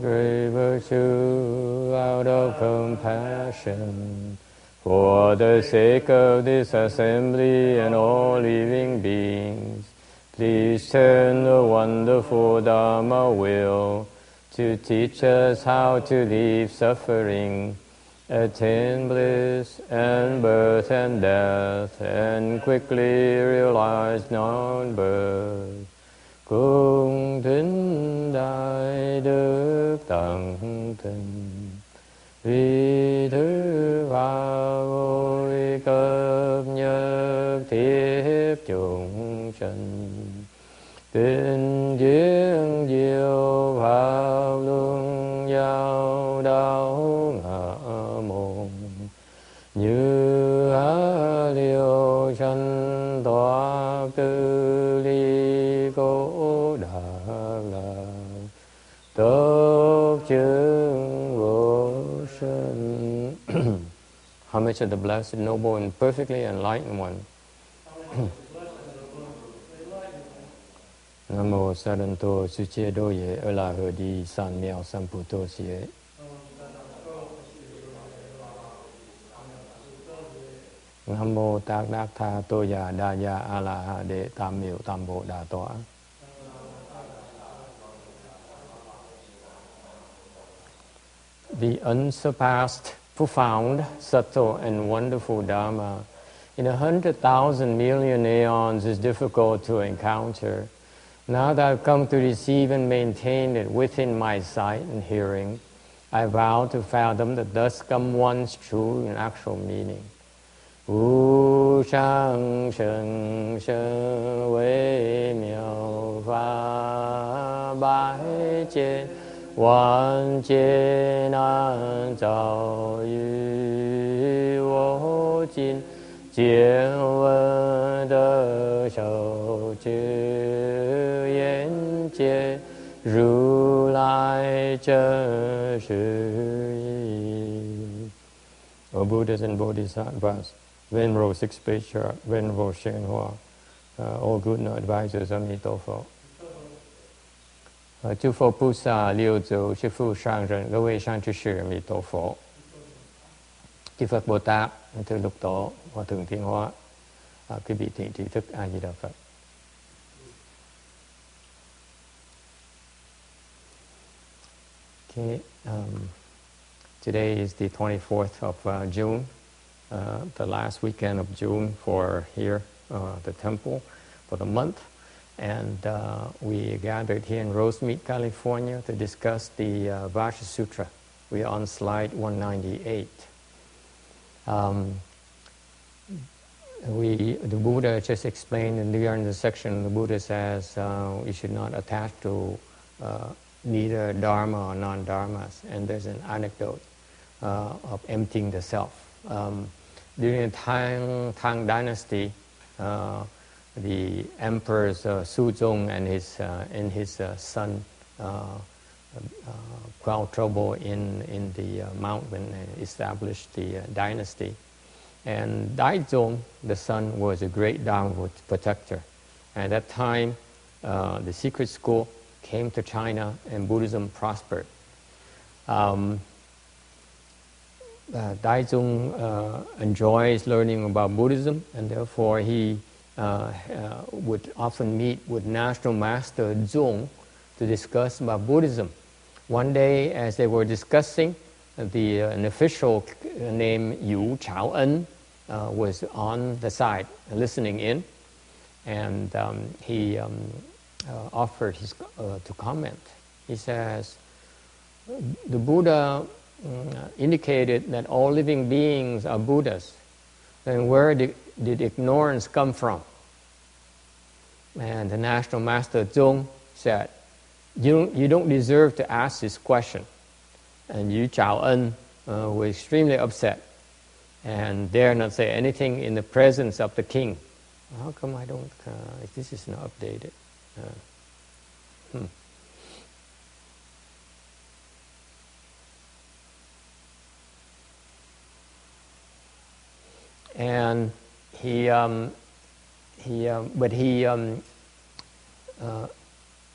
great virtue out of compassion for the sake of this assembly and all living beings. Please turn the wonderful Dharma wheel to teach us how to leave suffering, attain bliss and birth and death, and quickly realize non-birth. Cung thính đại đức tận tình, vì thứ ba ngôi cấp nhất thiết chúng sanh. Kinh duyên diệu pháp luân giao đạo ngã môn, như á liêu sanh thoát tư ly cố đà la, tốt chứng vô sanh. Homage of the Blessed, Noble, and Perfectly Enlightened One. Nam mô Sa Đan Tô Sư Chia Đô Ye Ơ La Hờ Đi San Miao San Pu Tô Xie. Nam mô Tát Đắc Tha Tô Ya Đa Ya A La Ha Đệ Tam Miệu Tam Bộ Đà Tọa. The unsurpassed, profound, subtle, and wonderful Dharma in 100,000 million aeons is difficult to encounter. Now that I've come to receive and maintain it within my sight and hearing, I vow to fathom the thus come one's true and actual meaning. Wu shang sheng sheng wei miao fa bai jian wan jian an zao yu wo jin jian wen de shou zhi yan jie ru lai zhen shi yi. O Buddhas and Bodhisattvas, Venerable Sixth Patriarch, Venerable Shenhua, all good advisors, Amitabha. Chư Phật Bồ Tát Liêu Dụ, Chư Phu Sang Rần, các vị sang chư sư Amitabha. Chư Phật Bồ Tát, Thượng Lục Tổ, Hòa Thượng Thiên Hóa, quý vị thiện trí thức A Di Đà Phật. Okay, today is the 24th of June. The last weekend of June for here, the temple, for the month. And we gathered here in Rosemead, California to discuss the Vajra Sutra. We are on slide 198. The Buddha just explained, and we are in the section the Buddha says we should not attach to neither Dharma or non-Dharmas. And there's an anecdote of emptying the self. During the Tang Dynasty, the emperors Suzong and his son caused trouble in the mountain and established the dynasty. And Daizong, the son, was a great Dharma protector. At that time, the secret school came to China and Buddhism prospered. Daizong enjoys learning about Buddhism, and therefore he would often meet with National Master Zong to discuss about Buddhism. One day, as they were discussing, an official named Yu Chao-en was on the side listening in, and he offered to comment. He says, the Buddha indicated that all living beings are Buddhas. Then where did ignorance come from? And the National Master Zong said, you don't deserve to ask this question. And Yu Chao-en was extremely upset and dare not say anything in the presence of the king. How come I don't, this is not updated? And he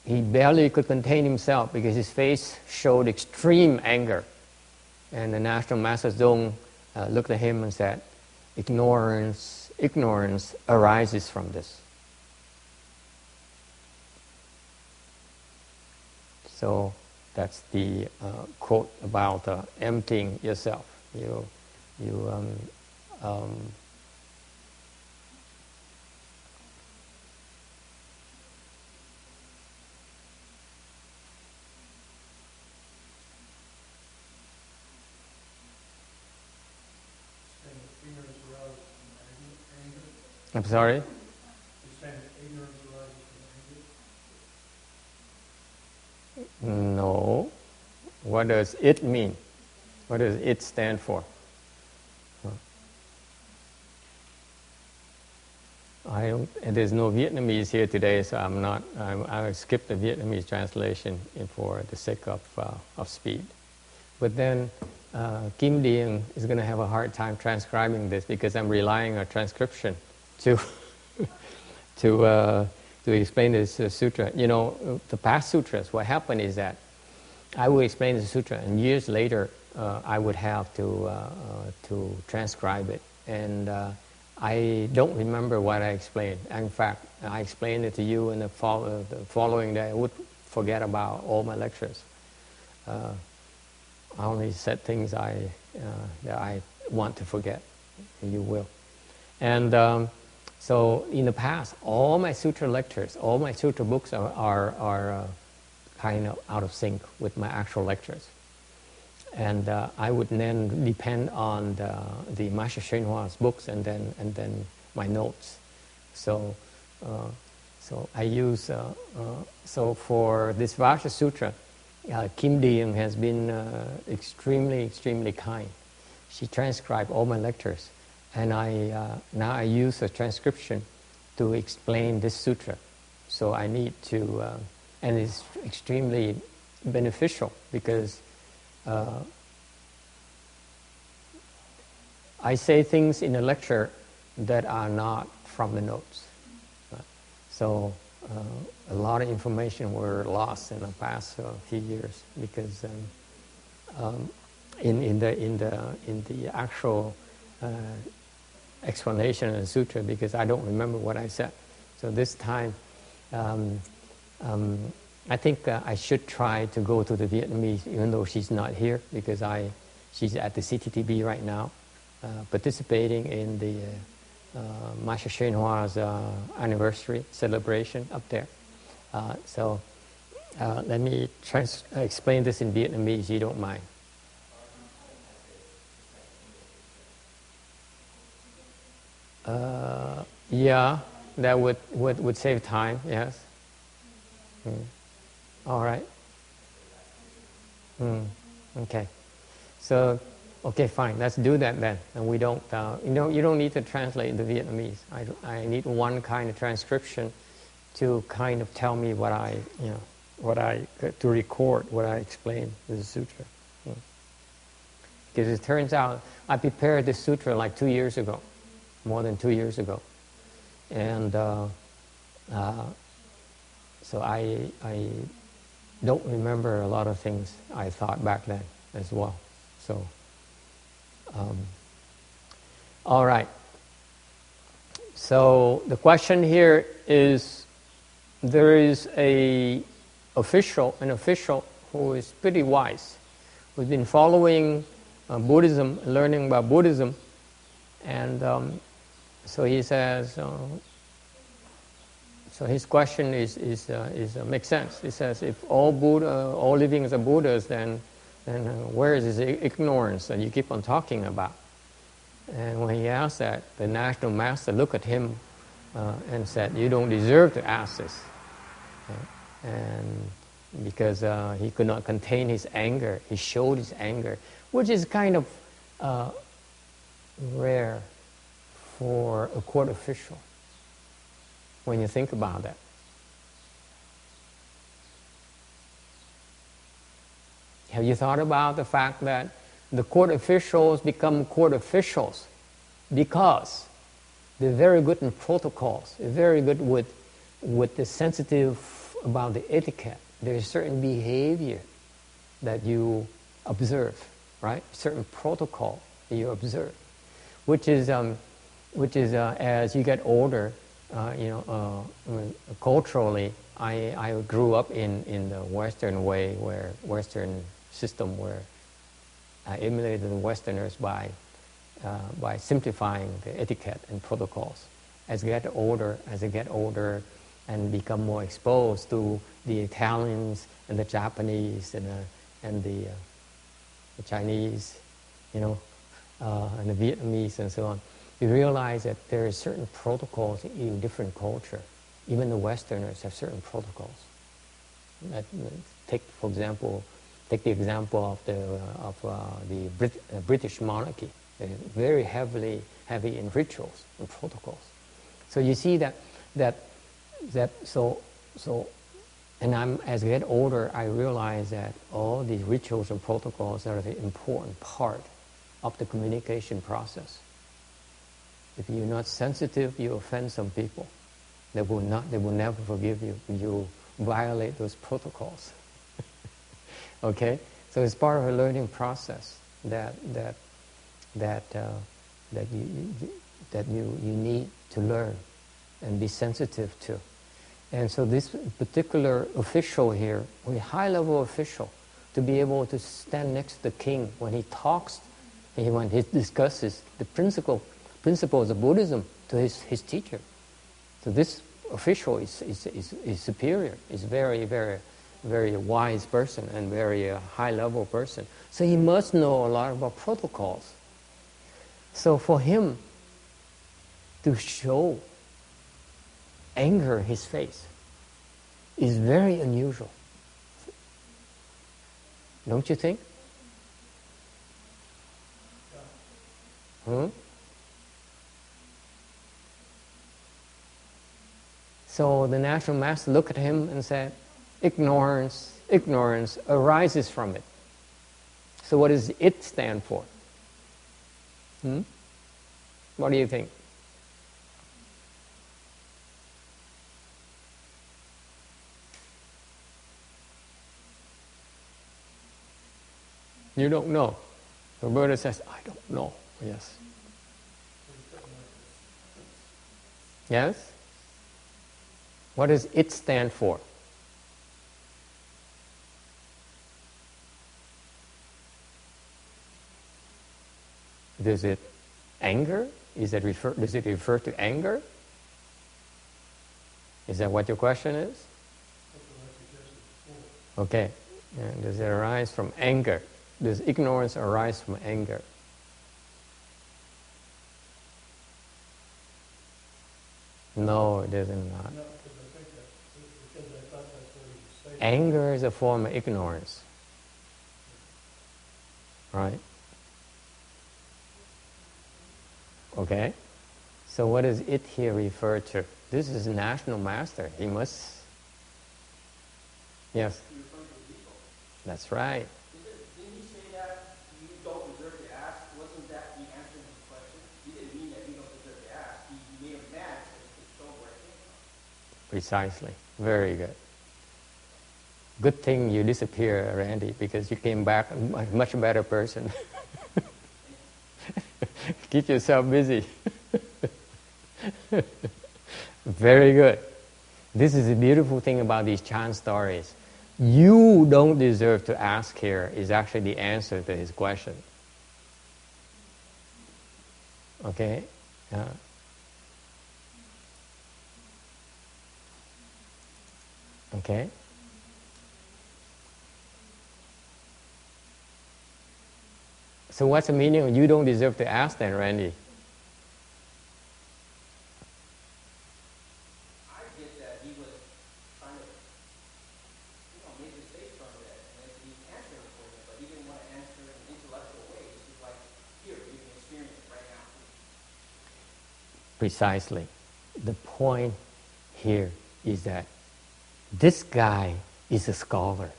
he barely could contain himself because his face showed extreme anger. And the National Master Zong looked at him and said, ignorance arises from this. So that's the quote about emptying yourself. I'm sorry? No. What does it mean? What does it stand for? There's no Vietnamese here today, so I skipped the Vietnamese translation for the sake of speed. But then Kim Dien is going to have a hard time transcribing this because I'm relying on transcription to explain this sutra. You know, the past sutras, what happened is that I would explain the sutra, and years later I would have to transcribe it, and I don't remember what I explained. In fact, I explained it to you, and the following day I would forget about all my lectures. I only said things that I want to forget. You will. And so in the past, all my sutra lectures, all my sutra books are kind of out of sync with my actual lectures. And I would then depend on the Master Shenhua's books and then my notes. So I use so for this Vajra Sutra, Kim Dien has been extremely kind. She transcribed all my lectures, and now I use a transcription to explain this sutra. So I need to, and it's extremely beneficial because I say things in a lecture that are not from the notes. So a lot of information were lost in the past few years because in the actual explanation of the sutra, because I don't remember what I said. So this time, I think I should try to go to the Vietnamese, even though she's not here, because she's at the CTTB right now, participating in the Master Shenhua's anniversary celebration up there. So let me explain this in Vietnamese, you don't mind. Yeah, that would save time, yes. All right. Okay. So, okay, fine. Let's do that then. And we don't, you don't need to translate into Vietnamese. I need one kind of transcription to kind of tell me what to record what I explain with the sutra. Because it turns out I prepared this sutra like 2 years ago, more than 2 years ago, and so I don't remember a lot of things I thought back then as well. So, all right. So the question here is, there is an official who is pretty wise, who's been following Buddhism, learning about Buddhism, and so he says. So his question makes sense. He says, if all livings are Buddhas, then where is this ignorance that you keep on talking about? And when he asked that, the National Master looked at him and said, you don't deserve to ask this. And because he could not contain his anger, he showed his anger, which is kind of rare for a court official, when you think about that. Have you thought about the fact that the court officials become court officials because they're very good in protocols, they're very good with the sensitive about the etiquette. There's certain behavior that you observe, right? Certain protocol that you observe, which is as you get older, culturally, I grew up in the Western way, Western system, where I emulated the Westerners by simplifying the etiquette and protocols. As I get older and become more exposed to the Italians and the Japanese and the Chinese, and the Vietnamese and so on, you realize that there are certain protocols in different culture. Even the Westerners have certain protocols. Take the example of the British monarchy. They're very heavy in rituals and protocols. So you see that and as I get older, I realize that all these rituals and protocols are the important part of the communication process. If you're not sensitive, you offend some people. They will never forgive you if you violate those protocols. Okay, so it's part of a learning process that you need to learn and be sensitive to. And so this particular official here, a high-level official, to be able to stand next to the king when he talks, and when he discusses the principles of Buddhism to his teacher. So this official is superior, is very, very, very wise person and very high-level person. So he must know a lot about protocols. So for him to show anger in his face is very unusual. Don't you think? So the National Master looked at him and said, ignorance arises from it. So what does it stand for? What do you think? You don't know. The Buddha says, I don't know. Yes. Yes? What does it stand for? Does it anger? Does it refer to anger? Is that what your question is? Okay. And does it arise from anger? Does ignorance arise from anger? No, it does not. Anger is a form of ignorance. Right? Okay? So what does it here refer to? This is a national master. He must... Yes? That's right. Didn't he say that you don't deserve to ask? Wasn't that the answer to his question? He didn't mean that you don't deserve to ask. He made him mad because he could show where it came from. Precisely. Very good. Good thing you disappeared, Randy, because you came back a much better person. Keep yourself busy. Very good. This is the beautiful thing about these chant stories. You don't deserve to ask here is actually the answer to his question. Okay? Okay? So what's the meaning of you don't deserve to ask then, Randy? I get that he was trying to, make his face from it, and he's answering for him, but he didn't want to answer in an intellectual way. It's just like, here, you can experience it right now. Precisely. The point here is that this guy is a scholar.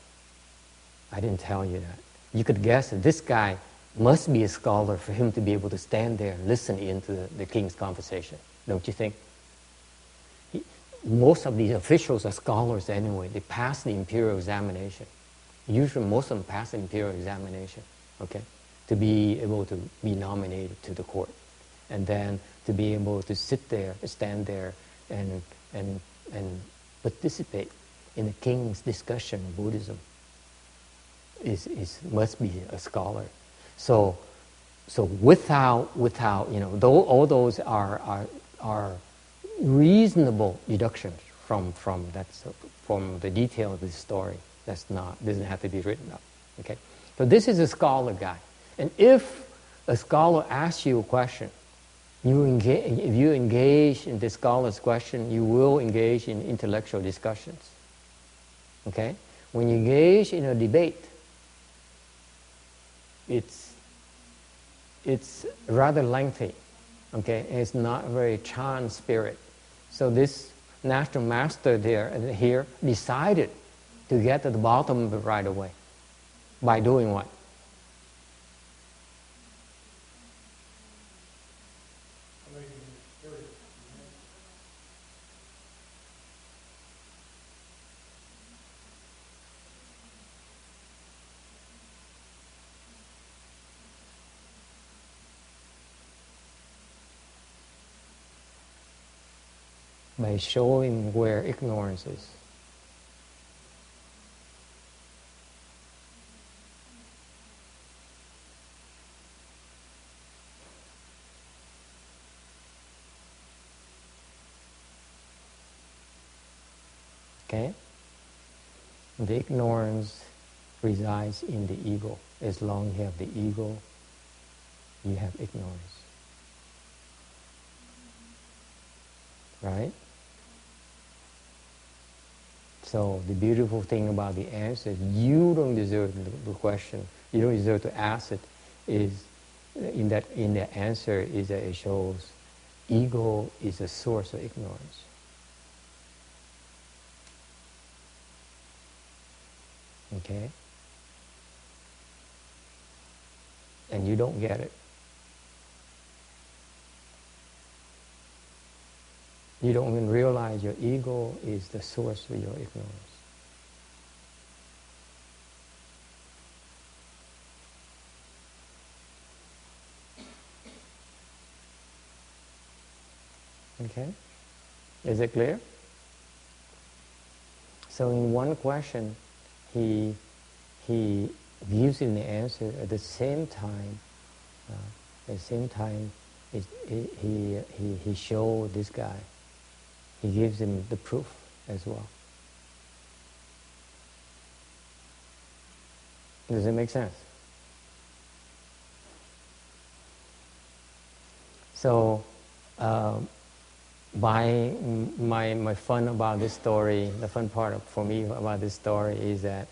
I didn't tell you that. You could guess that this guy must be a scholar for him to be able to stand there and listen into the king's conversation. Don't you think? most of these officials are scholars anyway. They pass the imperial examination. Usually most of them pass the imperial examination, okay, to be able to be nominated to the court. And then to be able to sit there, stand there, and participate in the king's discussion of Buddhism must be a scholar. So without though all those are reasonable deductions from the detail of this story. Doesn't have to be written up. Okay, so this is a scholar guy, and if a scholar asks you a question, if you engage in the scholar's question, you will engage in intellectual discussions. Okay, when you engage in a debate, it's rather lengthy. Okay, and it's not very Chan spirit. So this national master here decided to get to the bottom of it right away. By doing what? By showing where ignorance is. Okay? The ignorance resides in the ego. As long as you have the ego, you have ignorance. Right? So the beautiful thing about the answer is you don't deserve the question. You don't deserve to ask it. Is in the answer is that it shows ego is a source of ignorance. Okay? And you don't get it. You don't even realize your ego is the source of your ignorance. Okay? Is it clear? So in one question, he gives him the answer at the same time. He showed this guy. He gives him the proof as well. Does it make sense? So, my fun about this story, the fun part for me about this story is that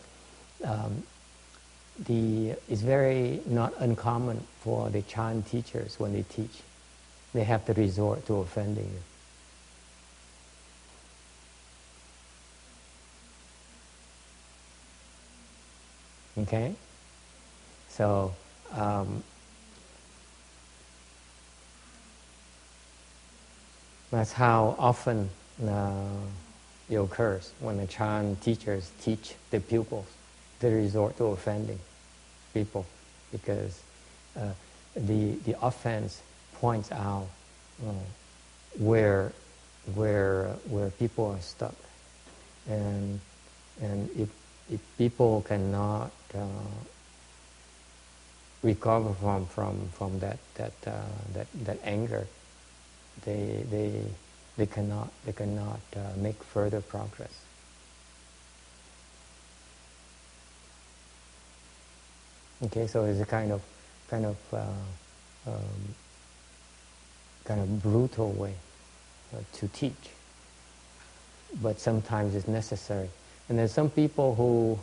it's very not uncommon for the Chan teachers when they teach. They have to resort to offending you. Okay? So, that's how often it occurs when the Chan teachers teach the pupils. They resort to offending people because the offense points out where people are stuck, and if people cannot recover from that anger, they cannot make further progress. Okay, so it's a kind of brutal way to teach, but sometimes it's necessary. And there's some people who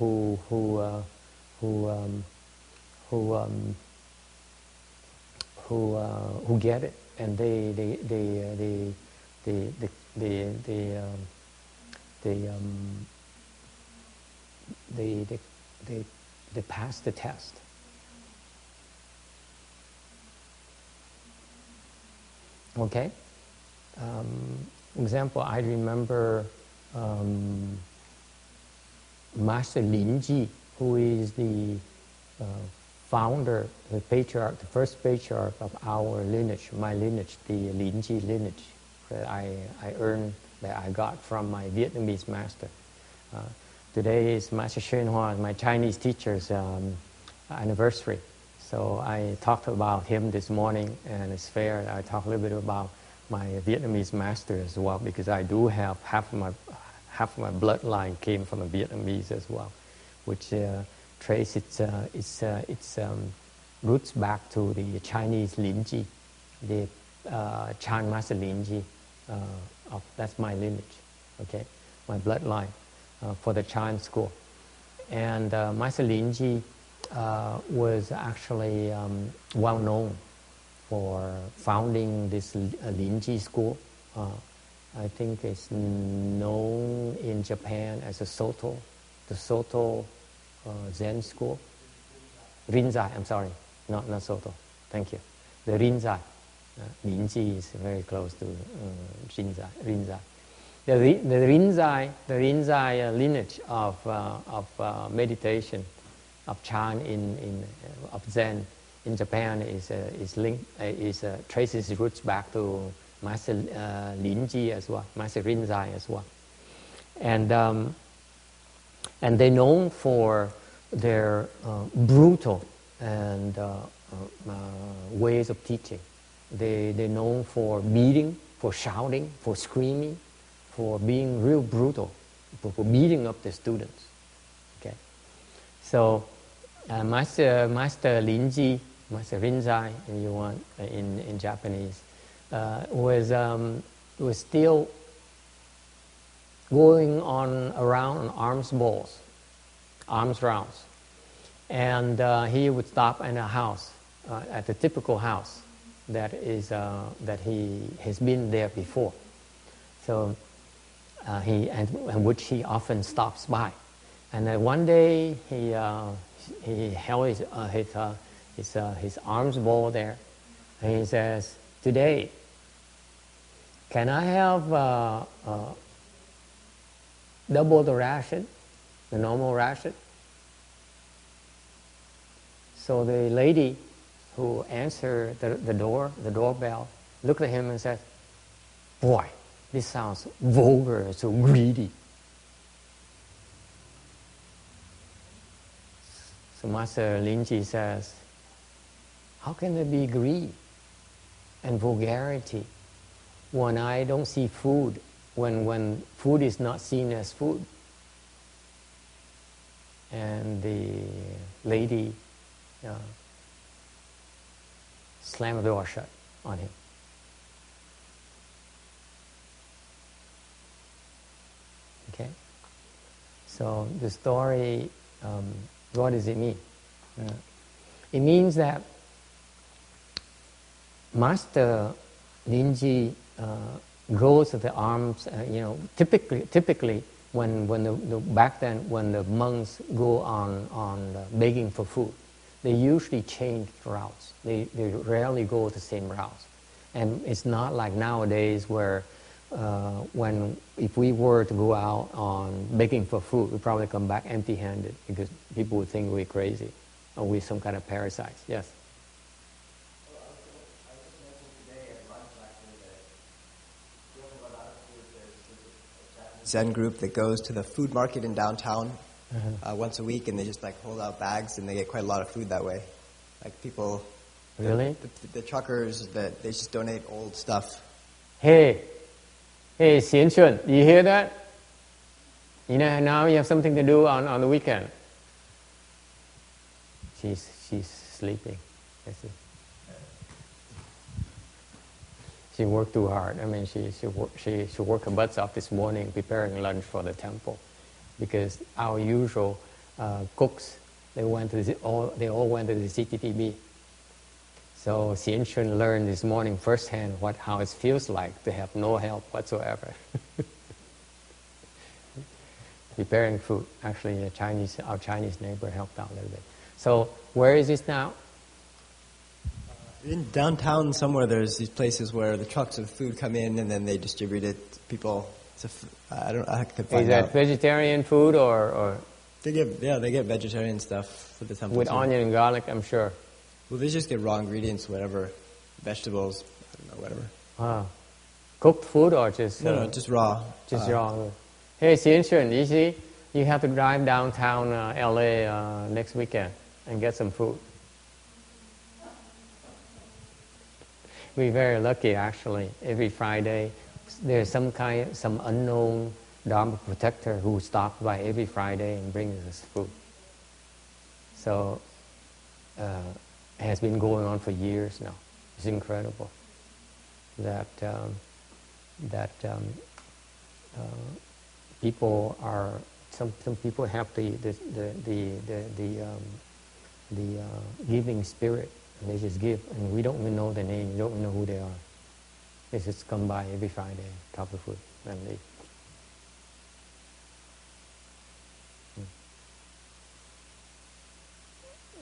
get it, and they pass the test. Okay, example, I remember Master Lin Ji, who is the founder, the patriarch, the first patriarch of our lineage, my lineage, the Lin Ji lineage that I earned, that I got from my Vietnamese master. Today is Master Shen Hoa, my Chinese teacher's anniversary. So I talked about him this morning, and it's fair that I talk a little bit about my Vietnamese master as well, because I do have half of my bloodline came from a Vietnamese as well, which trace its roots back to the Chinese Lin Ji, the Chan Master Lin Ji. That's my lineage, okay, my bloodline for the Chan school. And Master Lin Ji was actually well known for founding this Lin Ji school. I think it's known in Japan as the Soto Zen school. Rinzai, I'm sorry, not Soto. Thank you. The Rinzai. Lin Ji is very close to Rinzai. The Rinzai lineage of meditation, of Chan of Zen in Japan is linked, traces its roots back to Master Lin Ji as well, Master Rinzai as well, and they're known for their brutal and ways of teaching. They're known for beating, for shouting, for screaming, for being real brutal, for beating up the students. Okay, so Master Lin Ji, Master Rinzai, if you want, in Japanese, was still going on around on arms rounds, and he would stop in a house, at the typical house that he has been there before. So and which he often stops by, and then one day he held his arms ball there, and he says, "Today, can I have double the ration, the normal ration?" So the lady who answered the doorbell, looked at him and said, "Boy, this sounds vulgar, so greedy." So Master Lin Ji says, "How can there be greed and vulgarity when I don't see food, when food is not seen as food?" And the lady slammed the door shut on him. Okay? So the story, what does it mean? It means that Master Lin Ji goes to the arms, typically when back then when the monks go on begging for food, they usually change routes. They rarely go the same routes. And it's not like nowadays where if we were to go out on begging for food, we'd probably come back empty-handed because people would think we're crazy or we're some kind of parasites. Yes? Well, I just mentioned today at lunch actually that we don't have a lot of food. There's a Japanese Zen group that goes to the food market in downtown once a week, and they just hold out bags, and they get quite a lot of food that way. Like people, really, the truckers, they just donate old stuff. Hey, Xian Chun, you hear that? Now you have something to do on the weekend. She's sleeping. I see. She worked too hard. I mean, she worked her butts off this morning preparing lunch for the temple, because our usual cooks, they all went to the CTTB. So Xian Chun learned this morning firsthand how it feels like to have no help whatsoever. Preparing food. Actually, our Chinese neighbor helped out a little bit. So where is this now? In downtown somewhere, there's these places where the trucks of food come in and then they distribute it to people. I could find Is that out. vegetarian food or They get vegetarian stuff for the temple with too. onion and garlic? I'm sure. Well, they just get raw ingredients, whatever, vegetables, I don't know, whatever. Cooked food or just No, just raw. just raw. Hey, Xianxun, you see, you have to drive downtown LA next weekend and get some food. We're very lucky, actually. Every Friday, there's some unknown Dharma protector who stops by every Friday and brings us food. So, it has been going on for years now. It's incredible that people are some people have the giving spirit. And they just give, and we don't even know their name. We don't even know who they are. They just come by every Friday, top of food, and leave.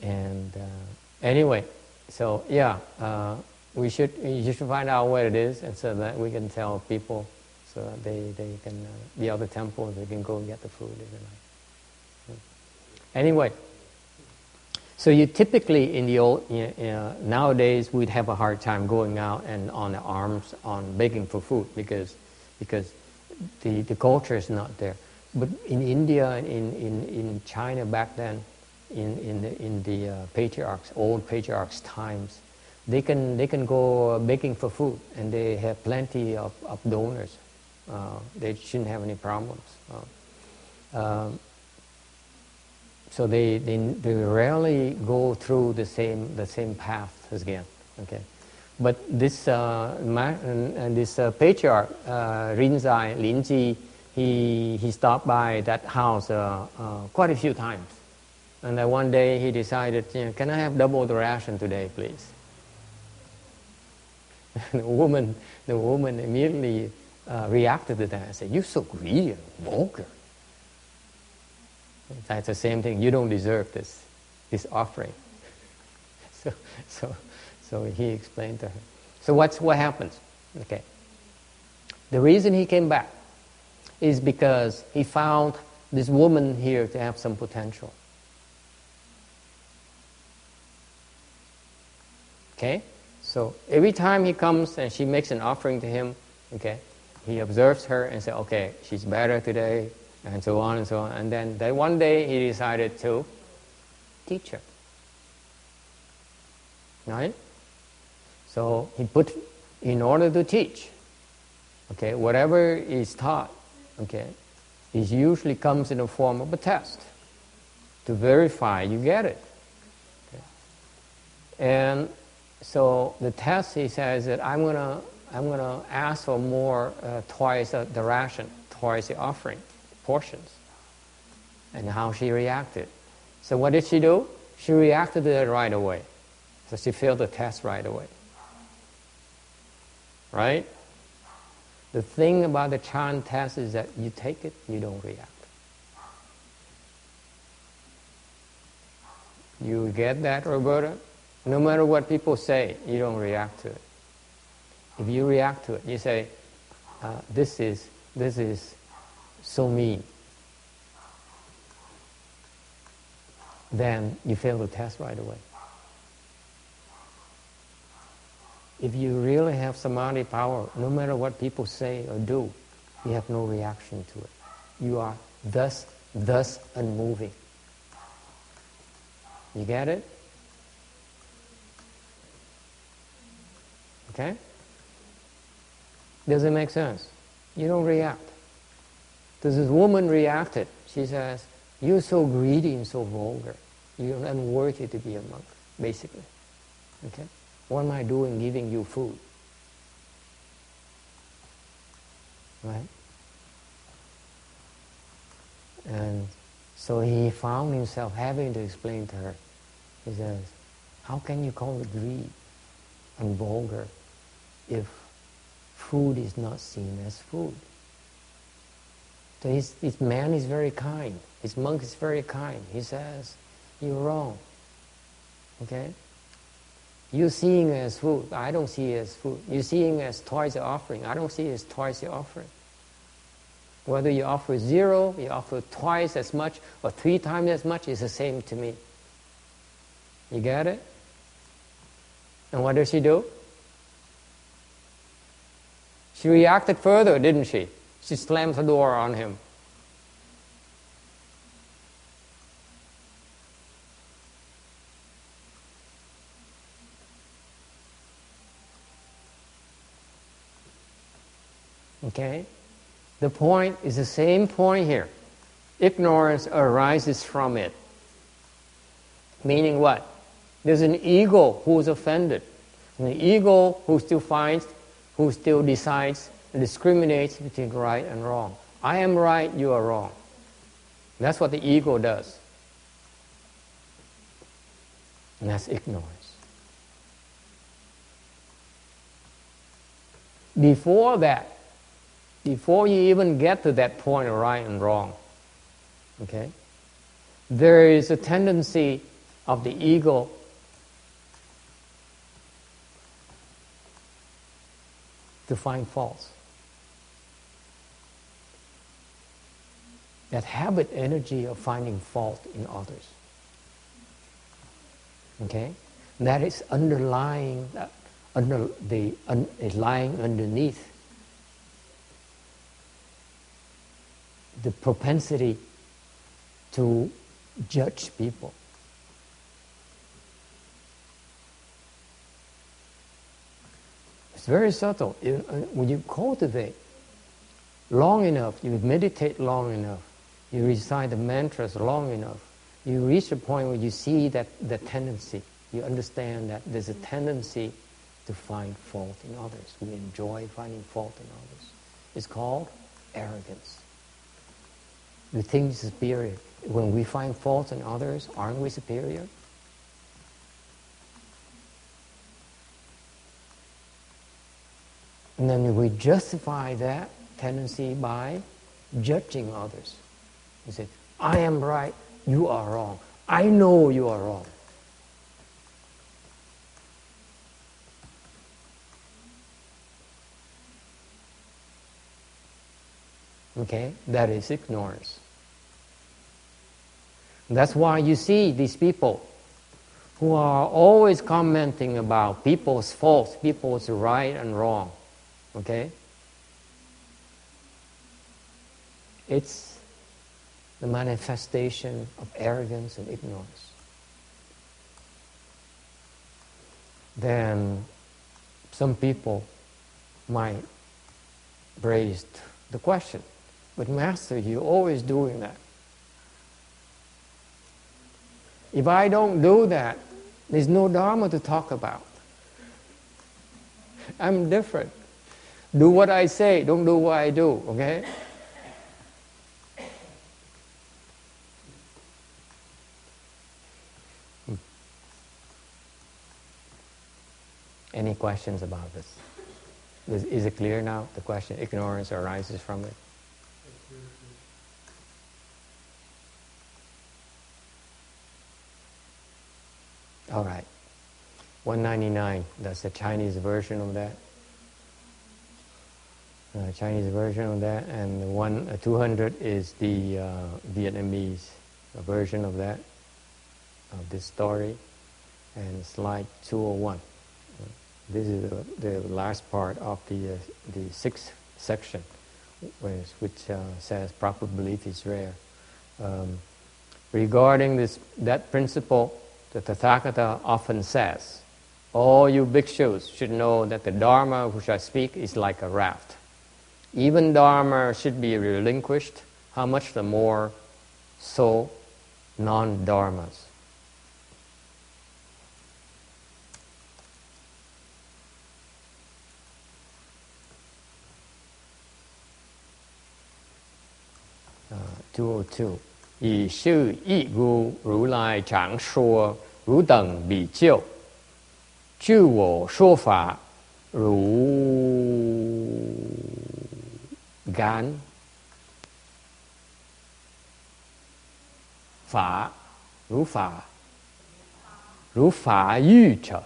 And anyway, so yeah, you should find out where it is, and so that we can tell people, so that they can the other temples, they can go and get the food if they like. Anyway. So you typically in the old nowadays we'd have a hard time going out and on the arms on begging for food because the culture is not there. But in India and in China back then, in the old patriarchs times, they can go begging for food and they have plenty of donors. They shouldn't have any problems. So they rarely go through the same path again. Okay, but this patriarch Rinzai Linji, he stopped by that house quite a few times, and then one day he decided, can I have double the ration today, please? The woman immediately reacted to that and said, "You're so greedy and vulgar. That's the same thing. You don't deserve this offering." So he explained to her. So what happens? Okay. The reason he came back is because he found this woman here to have some potential. Okay? So every time he comes and she makes an offering to him, okay, he observes her and says, okay, she's better today, and so on and so on. And then that one day he decided to teach her. Right? So he put, in order to teach, okay, whatever is taught, okay, it usually comes in the form of a test to verify you get it. Okay. And so the test, he says that I'm gonna ask for more, twice the ration, twice the offering, portions. And how she reacted. So what did she do? She reacted to it right away. So she failed the test right away. Right? The thing about the Chan test is that you take it, you don't react. You get that, Roberta? No matter what people say, you don't react to it. If you react to it, you say, this is so mean. Then you fail the test right away. If you really have samadhi power, no matter what people say or do, you have no reaction to it. You are thus unmoving. You get it? Okay? Does it make sense? You don't react. This woman reacted. She says, "You're so greedy and so vulgar. You're unworthy to be a monk," basically. Okay? What am I doing giving you food? Right? And so he found himself having to explain to her. He says, how can you call it greed and vulgar if food is not seen as food? So his man is very kind. His monk is very kind. He says, you're wrong. Okay? You're seeing it as food. I don't see it as food. You're seeing it as twice the offering. I don't see it as twice the offering. Whether you offer 0, you offer twice as much, or 3 times as much, is the same to me. You get it? And what does she do? She reacted further, didn't she? She slammed the door on him. Okay? The point is the same point here. Ignorance arises from it. Meaning what? There's an ego who's offended. An ego who still finds, who still decides and discriminates between right and wrong. I am right, you are wrong. That's what the ego does. And that's ignorance. Before that, before you even get to that point of right and wrong, okay, there is a tendency of the ego to find faults. That habit energy of finding fault in others. Okay? That is lying underneath the propensity to judge people. It's very subtle. When you cultivate long enough, you meditate long enough, you recite the mantras long enough, you reach a point where you see that the tendency, you understand that there's a tendency to find fault in others. We enjoy finding fault in others. It's called arrogance. We think superior. When we find fault in others, aren't we superior? And then we justify that tendency by judging others. You say, I am right, you are wrong. I know you are wrong. Okay? That is ignorance. That's why you see these people who are always commenting about people's faults, people's right and wrong. Okay? It's the manifestation of arrogance and ignorance. Then some people might raise the question, but Master, you're always doing that. If I don't do that, there's no Dharma to talk about. I'm different. Do what I say, don't do what I do, okay? Any questions about this? Is it clear now, the question? Ignorance arises from it. All right. 199, that's the Chinese version of that. Chinese version of that, and the 200 is the Vietnamese version of that, of this story, and slide 201. This is the last part of the sixth section, which says proper belief is rare. Regarding that principle, the Tathagata often says, all you bhikshus should know that the Dharma which I speak is like a raft. Even Dharma should be relinquished, how much the more so non-Dharmas. Uh, 202. 以是义故如来常说汝等比丘据我说法如干法如法喻者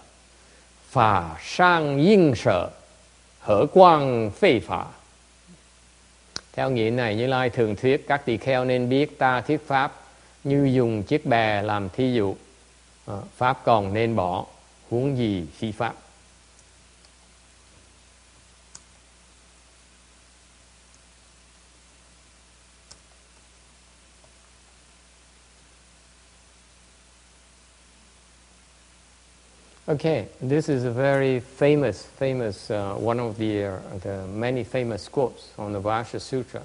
Phả sang yin sở, hở quang phê phả. Theo nghĩa này, Như Lai thường thuyết các tỳ kheo nên biết ta thuyết pháp như dùng chiếc bè làm thí dụ. Pháp còn nên bỏ, huống gì phi pháp. Okay, this is a very famous, one of the many famous quotes on the Vajra Sutra.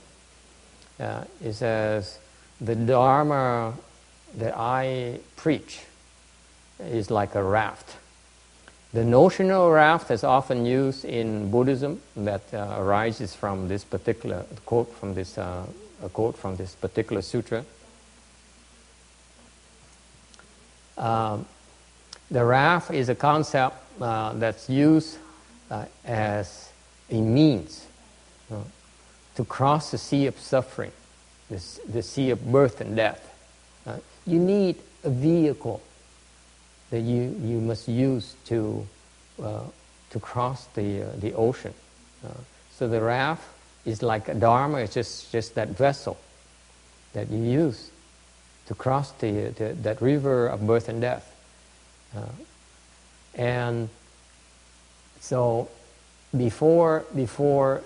It says, the Dharma that I preach is like a raft. The notional raft is often used in Buddhism that arises from this particular quote from this particular sutra. The raft is a concept that's used as a means to cross the sea of suffering, the sea of birth and death. You need a vehicle that you must use to cross the ocean. So the raft is like a dharma. It's just that vessel that you use to cross that river of birth and death. And so before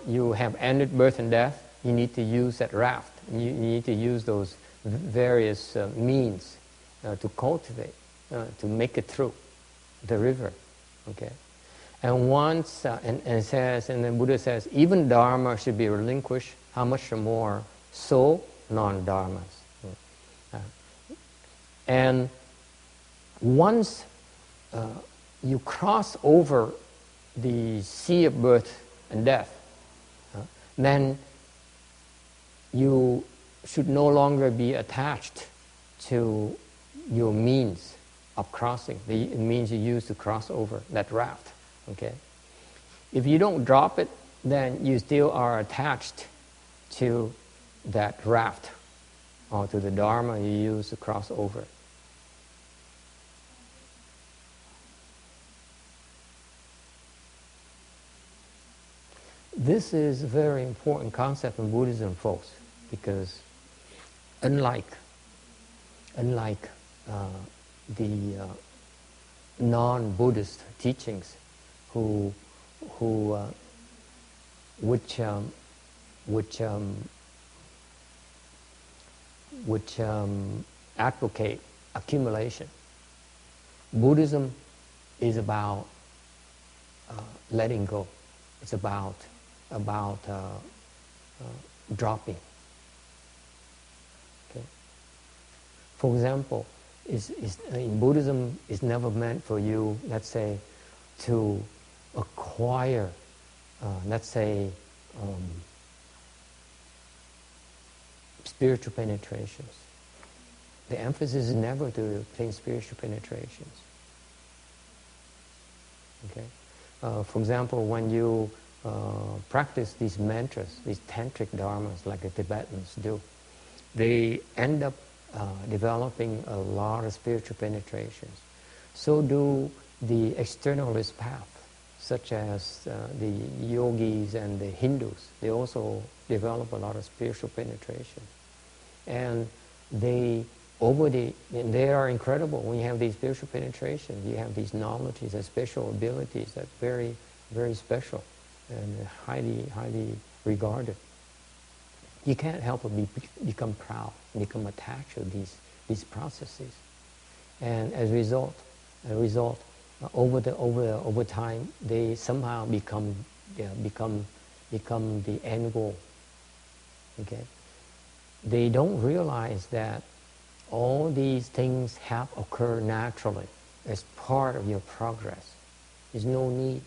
you have ended birth and death, you need to use that raft. You need to use those various means to cultivate, to make it through the river. Okay, and once and it says, and the Buddha says, even dharma should be relinquished. How much more so non-dharmas? And once you cross over the sea of birth and death, then you should no longer be attached to your means of crossing, the means you use to cross over that raft. Okay? If you don't drop it, then you still are attached to that raft or to the dharma you use to cross over. This is a very important concept in Buddhism, folks, because unlike the non-Buddhist teachings, which advocate accumulation, Buddhism is about letting go. It's about dropping. Okay. For example, in Buddhism, it's never meant for you, let's say, to acquire, spiritual penetrations. The emphasis is never to obtain spiritual penetrations. Okay. For example, when you practice these mantras, these tantric dharmas, like the Tibetans do, they end up developing a lot of spiritual penetrations. So do the externalist path, such as the yogis and the Hindus. They also develop a lot of spiritual penetration, and they are incredible. When you have these spiritual penetrations, you have these knowledges and special abilities that very, very special and highly regarded. You can't help but become proud, become attached to these processes, and as a result, over time, they somehow become the end goal. Okay, they don't realize that all these things have occurred naturally as part of your progress. There's no need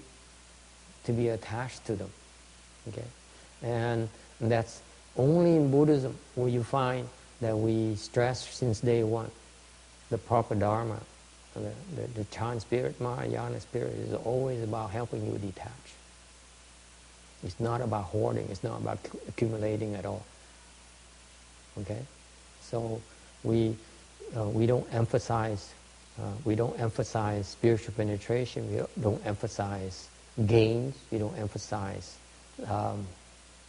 to be attached to them. Okay, and that's only in Buddhism where you find that we stress since day one the proper dharma. The Chan spirit, Mahayana spirit is always about helping you detach. It's not about hoarding. It's not about accumulating at all. Okay, so we don't emphasize We don't emphasize spiritual penetration. We don't emphasize gains. We don't emphasize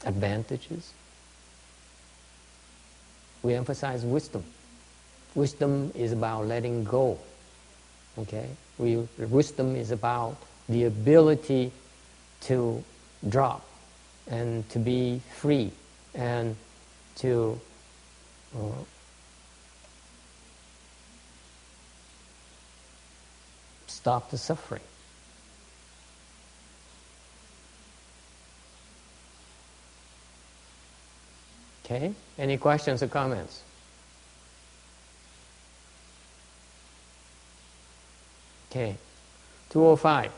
advantages. We emphasize wisdom. Wisdom is about letting go. Okay? Wisdom is about the ability to drop and to be free and to stop the suffering. Okay? Any questions or comments? Okay. 205.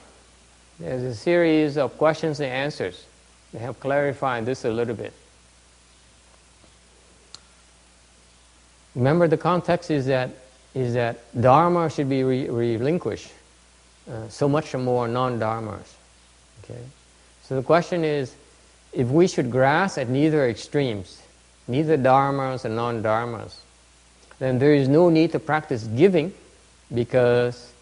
There's a series of questions and answers. We have clarified this a little bit. Remember, the context is that Dharma should be relinquished. So much more non-Dharmas. Okay? So the question is, if we should grasp at neither extremes, neither Dharmas and non-Dharmas, then there is no need to practice giving, because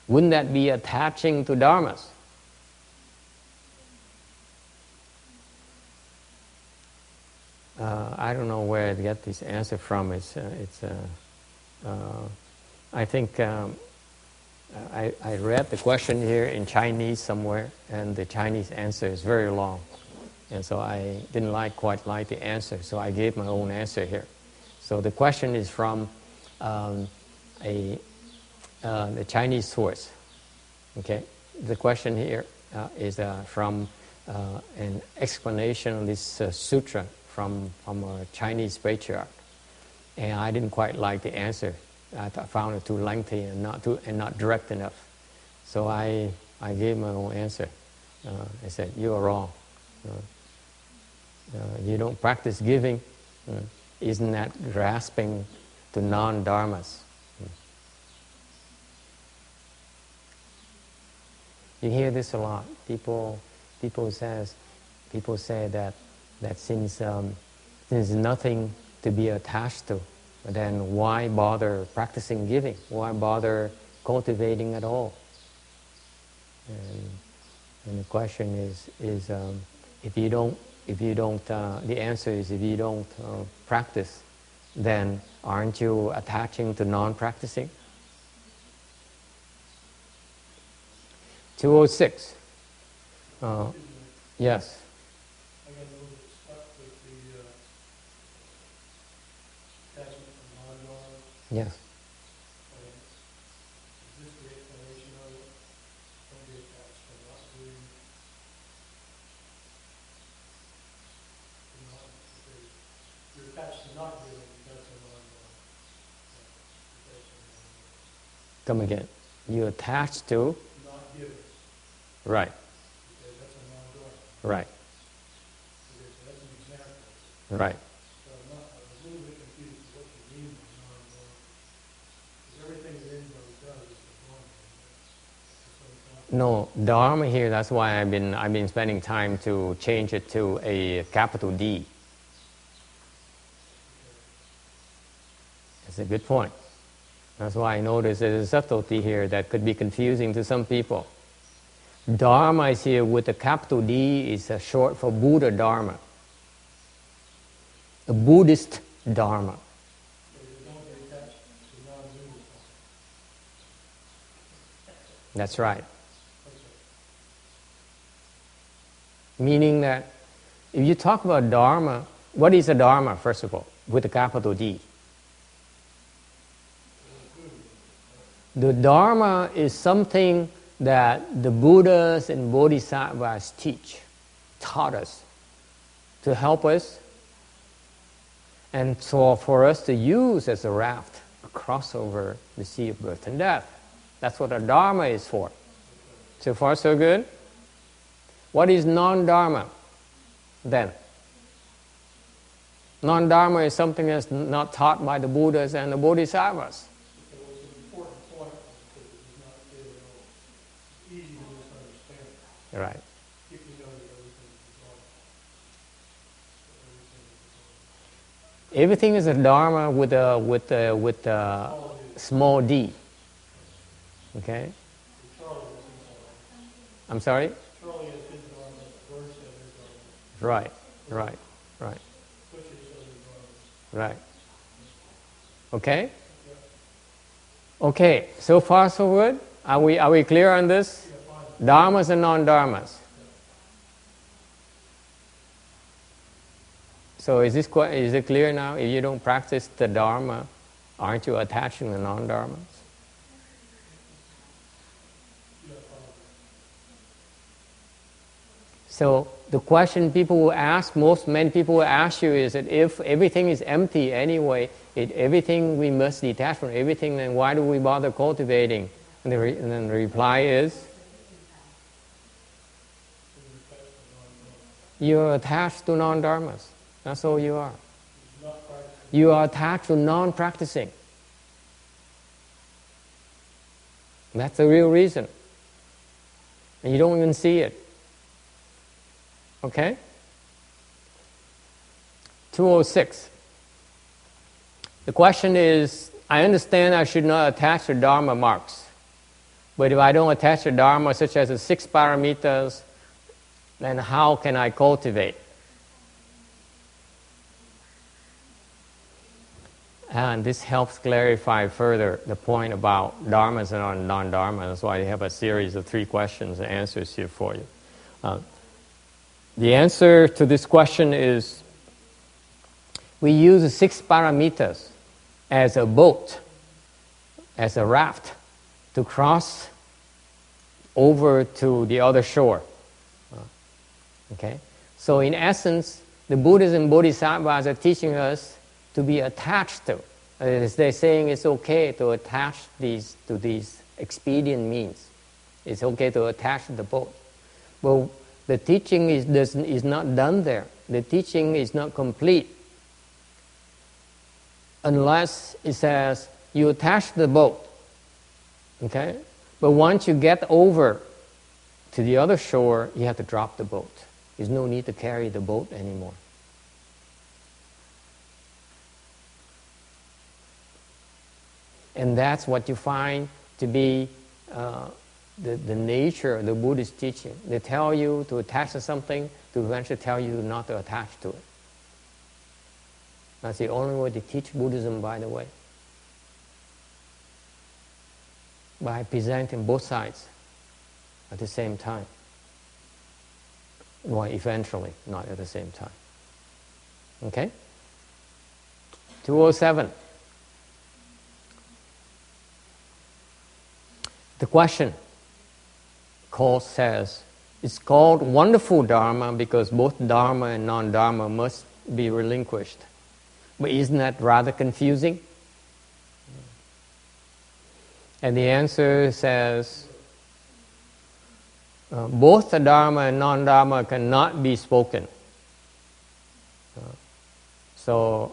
wouldn't that be attaching to Dharmas? I don't know where to get this answer from. I think I read the question here in Chinese somewhere, and the Chinese answer is very long. And so I didn't quite like the answer, so I gave my own answer here. So the question is from the Chinese source. Okay, the question here is from an explanation of this sutra from a Chinese patriarch, and I didn't quite like the answer. I found it too lengthy and not direct enough. So I gave my own answer. I said, "You are wrong. You don't practice giving. Isn't that grasping to non-dharmas?" You hear this a lot. People say that since there's nothing to be attached to, then why bother practicing giving? Why bother cultivating at all? And the question is if you don't, the answer is, if you don't practice, then aren't you attaching to non-practicing? 206. Yes. I got a little bit stuck with the attachment from non-dharma. Yes. Is this the explanation of it? Don't be attached to not doing. You're attached to not doing because of non-dharma. Come again. You attach to? Not giving. Right. Because that's a non-dharma. Right. Okay, so that's an example. Right. So I was a little bit confused with what you mean by non-dharma. Because everything that anybody does is a dharma. No, Dharma here, that's why I've been spending time to change it to a capital D. That's a good point. That's why I notice there's a subtlety here that could be confusing to some people. Dharma is here with a capital D, is short for Buddha Dharma. A Buddhist Dharma. That's right. Meaning that if you talk about Dharma, what is a Dharma, first of all, with a capital D? The Dharma is something that the Buddhas and Bodhisattvas taught us to help us, and so for us to use as a raft across over the sea of birth and death. That's what a Dharma is for. So far, so good? What is non-Dharma then? Non-Dharma is something that's not taught by the Buddhas and the Bodhisattvas. Right. Everything is a Dharma with a small d. Okay? Charlie is his I'm sorry? Charlie is his Dharma, Bird said his Dharma. Right, right, right, Pusher said his Dharma. right. Okay? Okay, so far so good? Are we clear on this? Dharmas and non-dharmas. So is it clear now? If you don't practice the dharma, aren't you attaching the non-dharmas? So the question people will ask, many people will ask you is that if everything is empty anyway, everything we must detach from everything, then why do we bother cultivating? And then the reply is, you're attached to non-dharmas. That's all you are. You are attached to non-practicing. That's the real reason. And you don't even see it. Okay? 206. The question is, I understand I should not attach to Dharma marks. But if I don't attach to Dharma, such as the 6 paramitas, then how can I cultivate? And this helps clarify further the point about dharmas and non-dharmas. That's why I have a series of 3 questions and answers here for you. The answer to this question is, we use the 6 paramitas as a boat, as a raft, to cross over to the other shore. Okay? So in essence, the Buddhas and Bodhisattvas are teaching us to be attached to. They're saying it's okay to attach to these expedient means. It's okay to attach to the boat. But the teaching is not done there. The teaching is not complete unless it says you attach the boat. Okay? But once you get over to the other shore, you have to drop the boat. There's no need to carry the boat anymore. And that's what you find to be the nature of the Buddhist teaching. They tell you to attach to something to eventually tell you not to attach to it. That's the only way to teach Buddhism, by the way. By presenting both sides at the same time. Well, eventually, not at the same time. Okay? 207. The question says, it's called wonderful Dharma because both Dharma and non-Dharma must be relinquished. But isn't that rather confusing? And the answer says, both the Dharma and non-Dharma cannot be spoken. So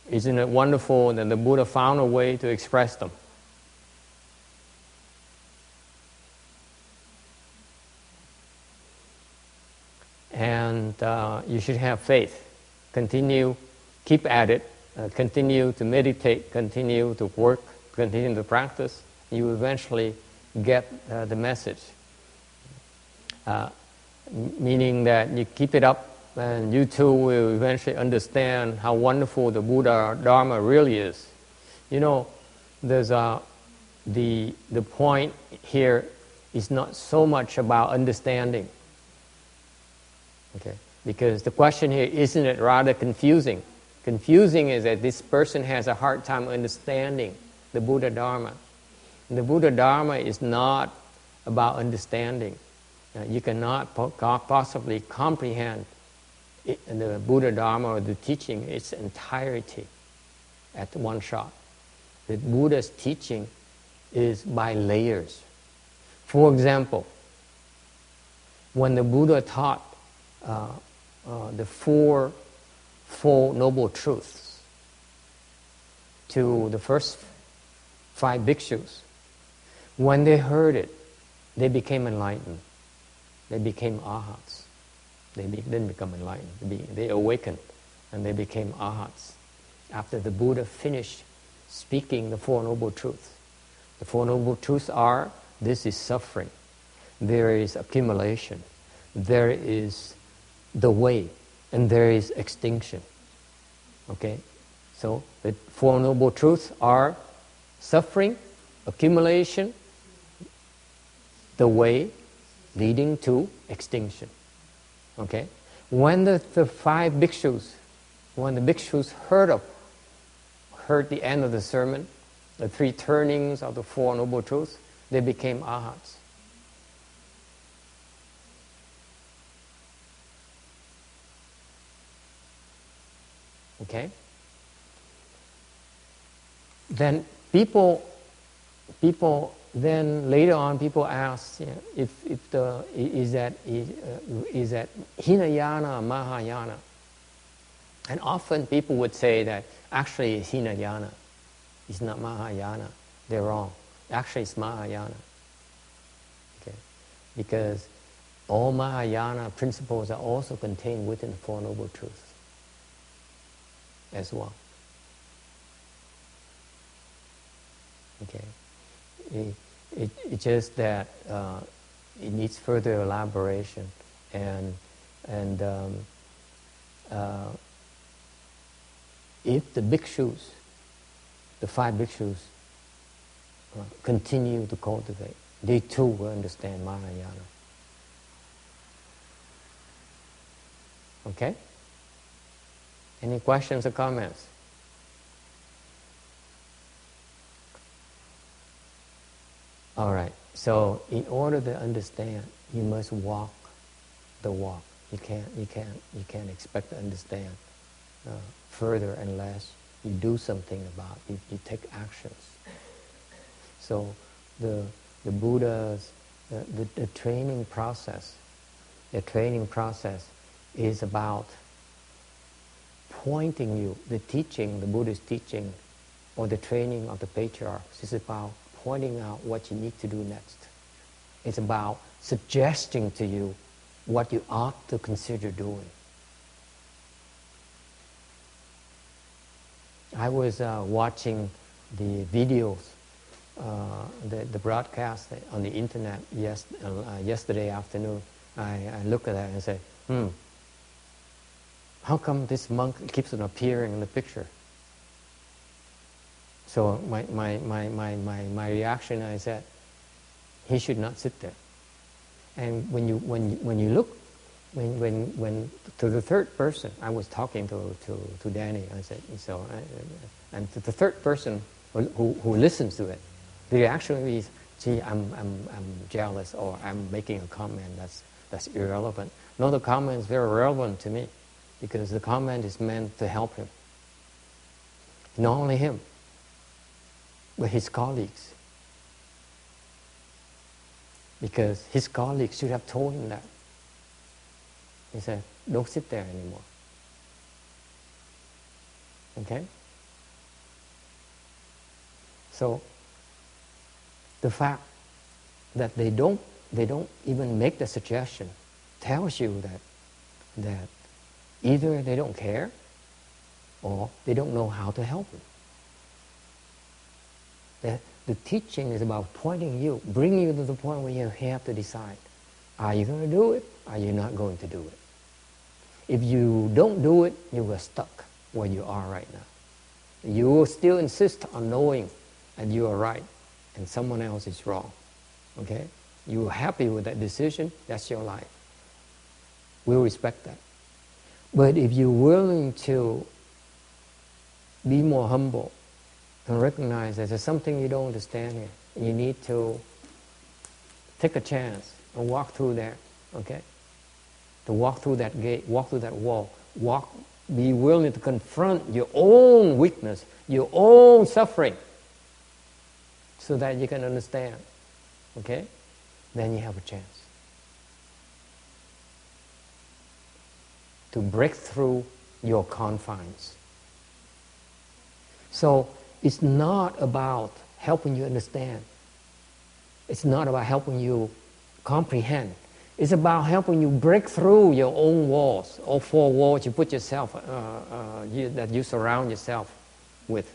isn't it wonderful that the Buddha found a way to express them? And you should have faith. Continue, keep at it, continue to meditate, continue to work, continue to practice. You eventually get the message. Meaning that you keep it up and you too will eventually understand how wonderful the Buddha Dharma really is. You know, there's the point here is not so much about understanding. Okay, because the question here, isn't it rather confusing? Confusing is that this person has a hard time understanding the Buddha Dharma. And the Buddha Dharma is not about understanding. You cannot possibly comprehend the Buddha Dharma or the teaching its entirety at one shot. The Buddha's teaching is by layers. For example, when the Buddha taught the 4 Noble Truths to the first 5 bhikshus, when they heard it, they became enlightened. They became arhats. They didn't become enlightened. They awakened and they became arhats. After the Buddha finished speaking the 4 Noble Truths, The Four Noble Truths are, this is suffering, there is accumulation, there is the way, and there is extinction. Okay? So the Four Noble Truths are suffering, accumulation, the way leading to extinction. Okay? When the five bhikshus, when the bhikshus heard the end of the sermon, the three turnings of the Four Noble Truths, they became arhats. Okay? Then people then later on people ask, you know, is that Hinayana or Mahayana? And often people would say that actually it's Hinayana, it's not Mahayana. They're wrong. Actually it's Mahayana. Okay? Because all Mahayana principles are also contained within the Four Noble Truths as well. Okay? It's just that it needs further elaboration, and if the bhikshus, the five bhikshus, continue to cultivate, they too will understand Mahayana. Okay? Any questions or comments? All right. So, in order to understand, you must walk the walk. You can't expect to understand further unless you do something about it. You take actions. So, the Buddha's the training process. The training process is about pointing you. The teaching, the Buddha's teaching, or the training of the patriarchs is about pointing out what you need to do next. It's about suggesting to you what you ought to consider doing. I was watching the videos, the broadcast on the internet yesterday afternoon. I looked at that and said, how come this monk keeps on appearing in the picture? So my reaction, I said, he should not sit there. And when you look, when to the third person, I was talking to Danny. I said, and to the third person who listens to it, the reaction is, gee, I'm jealous, or I'm making a comment that's irrelevant. No, the comment is very relevant to me, because the comment is meant to help him. Not only him, but his colleagues. Because his colleagues should have told him that. He said, don't sit there anymore. Okay? So, the fact that they don't even make the suggestion tells you that either they don't care or they don't know how to help him. The teaching is about pointing you, bringing you to the point where you have to decide, are you going to do it, or are you not going to do it? If you don't do it, you are stuck where you are right now. You will still insist on knowing that you are right and someone else is wrong. Okay? You are happy with that decision, that's your life. We'll respect that. But if you're willing to be more humble, and recognize that there's something you don't understand here, and you need to take a chance and walk through there, okay? To walk through that gate, walk through that wall, be willing to confront your own weakness, your own suffering, so that you can understand, okay? Then you have a chance to break through your confines. So, it's not about helping you understand. It's not about helping you comprehend. It's about helping you break through your own walls, all four walls you put yourself, that you surround yourself with.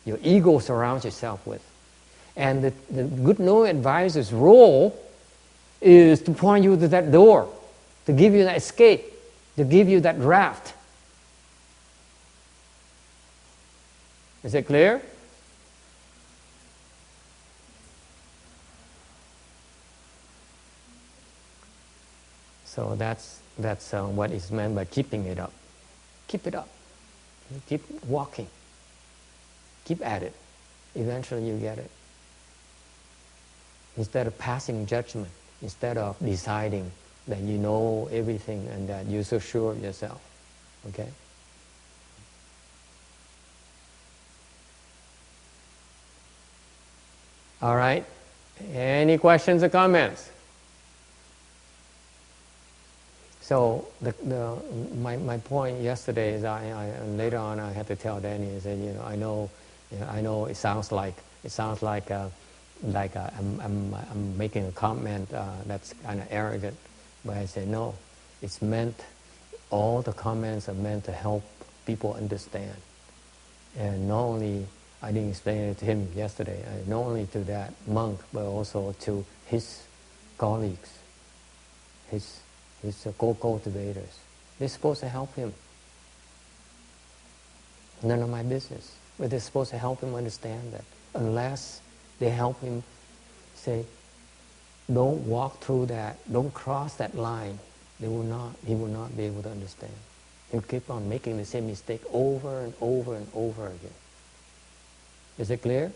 Your ego surrounds yourself with. And the good knowing advisor's role is to point you to that door, to give you that escape, to give you that raft. Is it clear? So that's what is meant by keeping it up. Keep it up. Keep walking. Keep at it. Eventually you get it. Instead of passing judgment, instead of deciding that you know everything and that you're so sure of yourself. Okay? All right. Any questions or comments? So my point yesterday is and later on I had to tell Danny, I said, I know it sounds like I'm making a comment that's kind of arrogant, but I said no, it's meant. All the comments are meant to help people understand, and not only I didn't explain it to him yesterday, not only to that monk, but also to his colleagues, his co-cultivators. They're supposed to help him. None of my business. But they're supposed to help him understand that. Unless they help him say, don't walk through that, don't cross that line, he will not be able to understand. He'll keep on making the same mistake over and over and over again. Is it clear?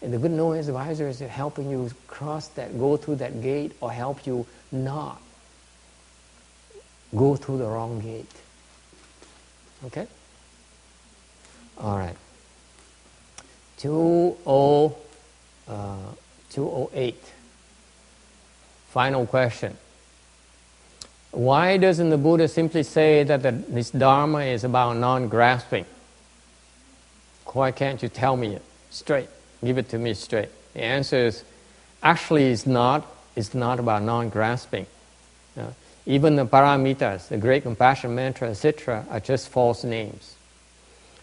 And the good knowing advisor is helping you cross that, go through that gate, or help you not go through the wrong gate. Okay? All right. 208. Final question. Why doesn't the Buddha simply say that this Dharma is about non-grasping? Why can't you tell me it straight? Give it to me straight. The answer is, actually it's not about non-grasping. Even the paramitas, the great compassion mantra, etc., are just false names.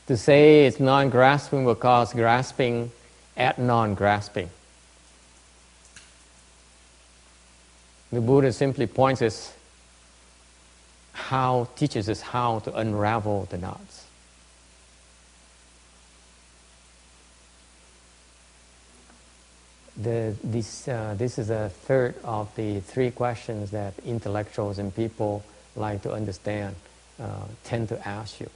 To say it's non-grasping will cause grasping at non-grasping. The Buddha simply teaches us how to unravel the knots. This is a third of the three questions that intellectuals and people like to understand tend to ask you.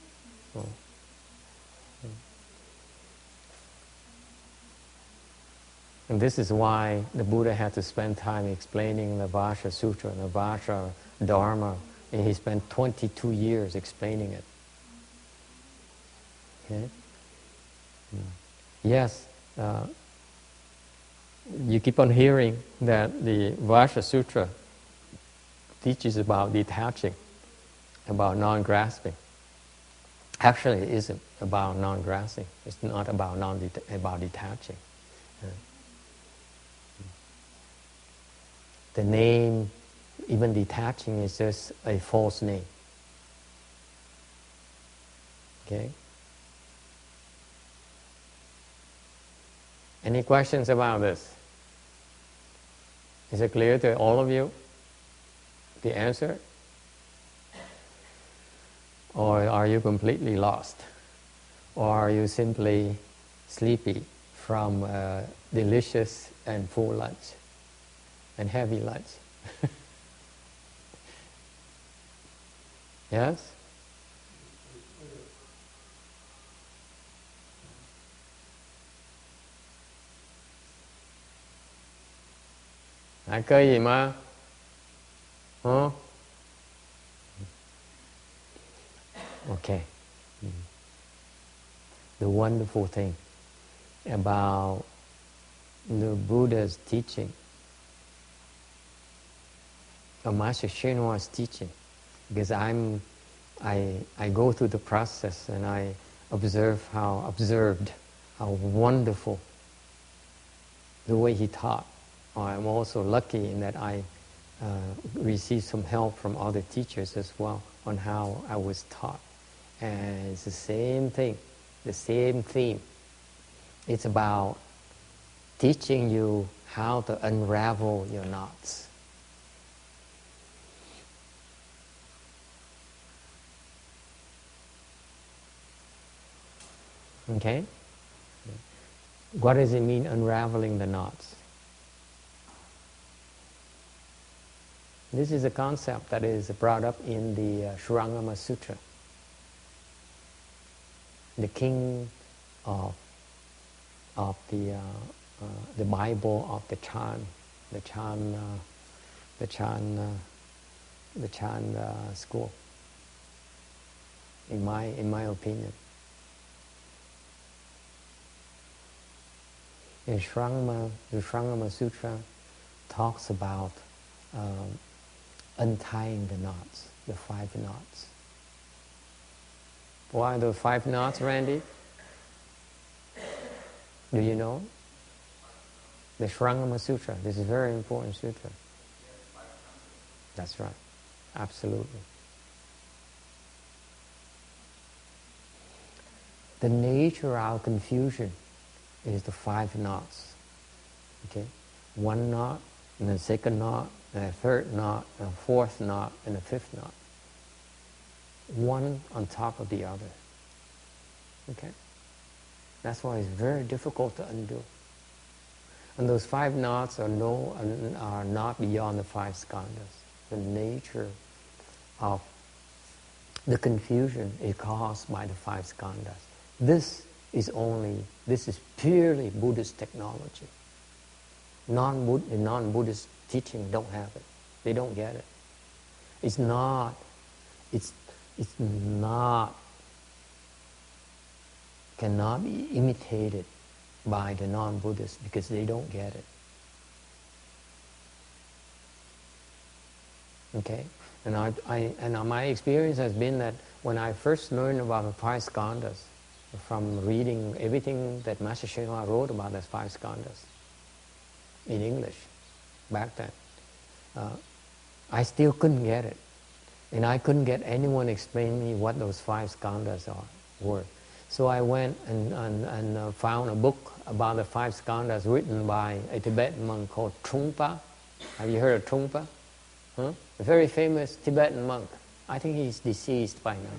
And this is why the Buddha had to spend time explaining the Vajra Sutra and the Vajra Dharma, and he spent 22 years explaining it. Okay? Yes. You keep on hearing that the Vajra Sutra teaches about detaching, about non-grasping. Actually, it isn't about non-grasping. It's not about about detaching. The name, even detaching, is just a false name. Okay? Any questions about this? Is it clear to all of you, the answer? Or are you completely lost? Or are you simply sleepy from a delicious and full lunch and heavy lunch? Yes? Cây gì mà? Huh? Okay. The wonderful thing about the Buddha's teaching, or Master Shenhua's teaching, because I go through the process and I observed how wonderful the way he taught. I'm also lucky in that I received some help from other teachers as well on how I was taught. And it's the same thing, the same theme. It's about teaching you how to unravel your knots. Okay? What does it mean, unraveling the knots? This is a concept that is brought up in the Shrangama Sutra. The king of the Bible of the Chan school. In my opinion, in the Shrangama Sutra talks about untying the knots, the 5 knots. Why the 5 knots, Randy? Do you know? The Shrangama Sutra. This is a very important sutra. That's right. Absolutely. The nature of our confusion is the 5 knots. Okay? 1 knot, and the 2nd knot, and the 3rd knot, and the 4th knot, and the 5th knot. One on top of the other. Okay? That's why it's very difficult to undo. And those 5 knots are not beyond the 5 skandhas. The nature of the confusion is caused by the 5 skandhas. This is purely Buddhist technology. Non-Buddhist teaching don't have it. They don't get it. It's not cannot be imitated by the non-Buddhists because they don't get it. Okay? And my experience has been that when I first learned about the 5 skandhas, from reading everything that Master Shenhua wrote about the 5 skandhas in English back then, I still couldn't get it. And I couldn't get anyone explain me what those 5 skandhas were. So I went and found a book about the 5 skandhas written by a Tibetan monk called Trungpa. Have you heard of Trungpa? Huh? A very famous Tibetan monk. I think he's deceased by now.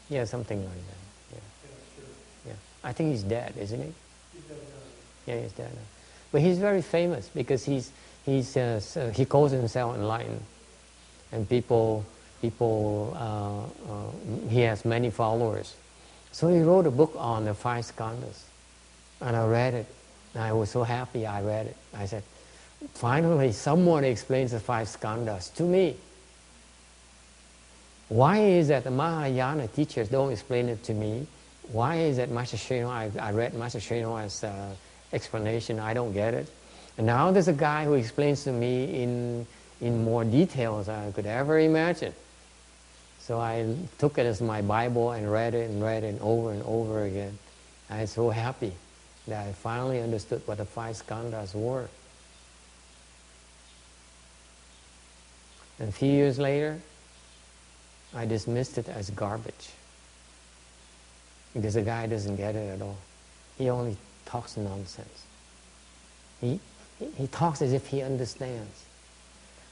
Yeah, something like that. Yeah. I think he's dead, isn't he? Yeah, he's dead now. But he's very famous because he calls himself enlightened, and he has many followers. So he wrote a book on the 5 skandhas, and I read it, and I was so happy I read it. I said, finally someone explains the 5 skandhas to me. Why is that the Mahayana teachers don't explain it to me? Why is that Master Shenhua, I read Master Shenhua's explanation, I don't get it. And now there's a guy who explains to me in more details than I could ever imagine. So I took it as my Bible and read it over and over again. I was so happy that I finally understood what the 5 skandhas were. And a few years later, I dismissed it as garbage. Because the guy doesn't get it at all. He only talks nonsense. He talks as if he understands.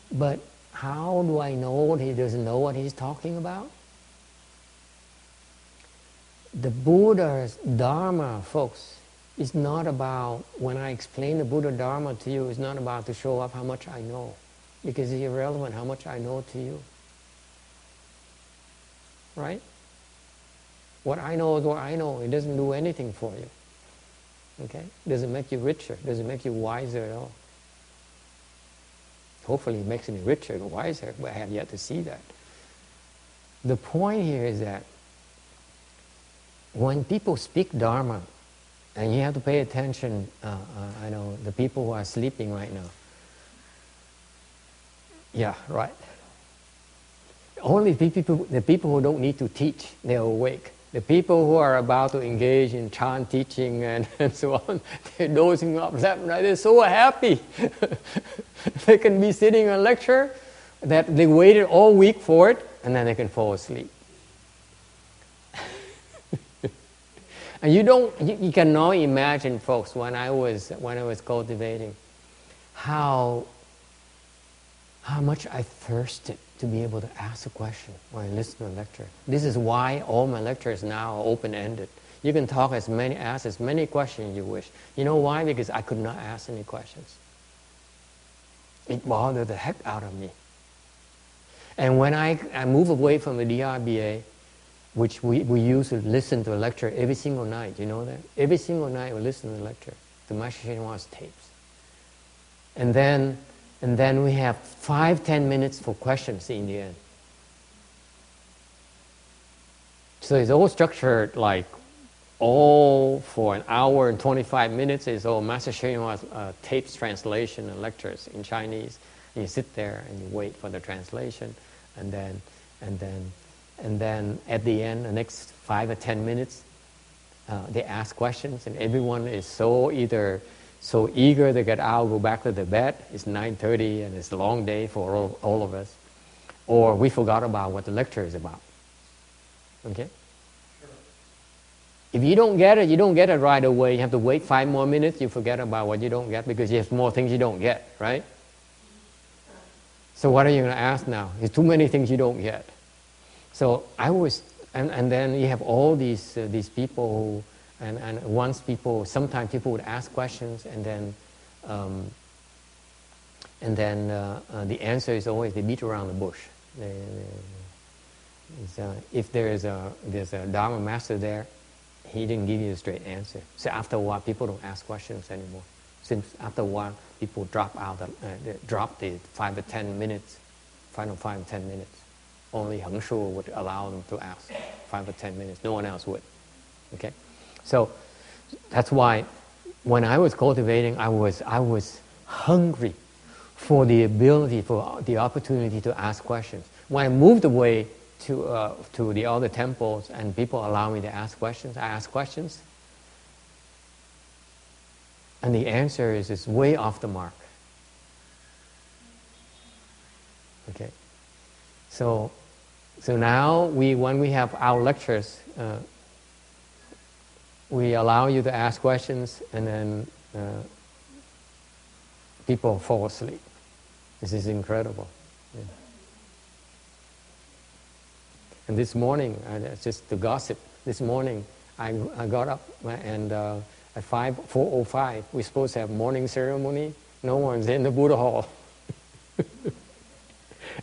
But how do I know he doesn't know what he's talking about? The Buddha's Dharma, folks, is not about, when I explain the Buddha Dharma to you, it's not about to show off how much I know. Because it's irrelevant how much I know to you. Right? What I know is what I know. It doesn't do anything for you. Okay? It doesn't make you richer. It doesn't make you wiser at all. Hopefully it makes me richer and wiser, but I have yet to see that. The point here is that when people speak Dharma, and you have to pay attention, I know the people who are sleeping right now. Yeah, right. Only the people who don't need to teach, they're awake. The people who are about to engage in chant teaching and so on, they're dozing up left and right. They're so happy. They can be sitting on lecture that they waited all week for it, and then they can fall asleep. And you cannot imagine, folks, when I was cultivating, how much I thirsted to be able to ask a question when I listen to a lecture. This is why all my lectures now are open-ended. You can ask as many questions you wish. You know why? Because I could not ask any questions. It bothered the heck out of me. And when I move away from the DRBA, which we used to listen to a lecture every single night, you know that? Every single night we listen to the lecture, to Master Hsien Hua's tapes. And then we have 5-10 minutes for questions in the end. So it's all structured like all for an hour and 25 minutes is all Master Hsien Hua's tapes translation and lectures in Chinese. And you sit there and you wait for the translation, and then at the end, the next 5 or 10 minutes, they ask questions, and everyone is so eager to get out, go back to the bed. It's 9:30 and it's a long day for all of us. Or we forgot about what the lecture is about. Okay? Sure. If you don't get it, you don't get it right away. You have to wait 5 more minutes, you forget about what you don't get because you have more things you don't get, right? So what are you going to ask now? There's too many things you don't get. So I was, and then you have all these people who, and sometimes people would ask questions, and then the answer is always they beat around the bush. If there's a Dharma master there, he didn't give you a straight answer. So after a while, people don't ask questions anymore. Since after a while, people drop the 5 or 10 minutes, final 5 or 10 minutes. Only Heng Shu would allow them to ask 5 or 10 minutes. No one else would. Okay, so that's why when I was cultivating, I was hungry for the ability, for the opportunity to ask questions. When I moved away to the other temples and people allow me to ask questions, I ask questions, and the answer is way off the mark. Okay, so now when we have our lectures, we allow you to ask questions, and then people fall asleep. This is incredible. Yeah. And this morning, just to gossip, this morning I got up and at 4:05 we're supposed to have morning ceremony. No one's in the Buddha hall.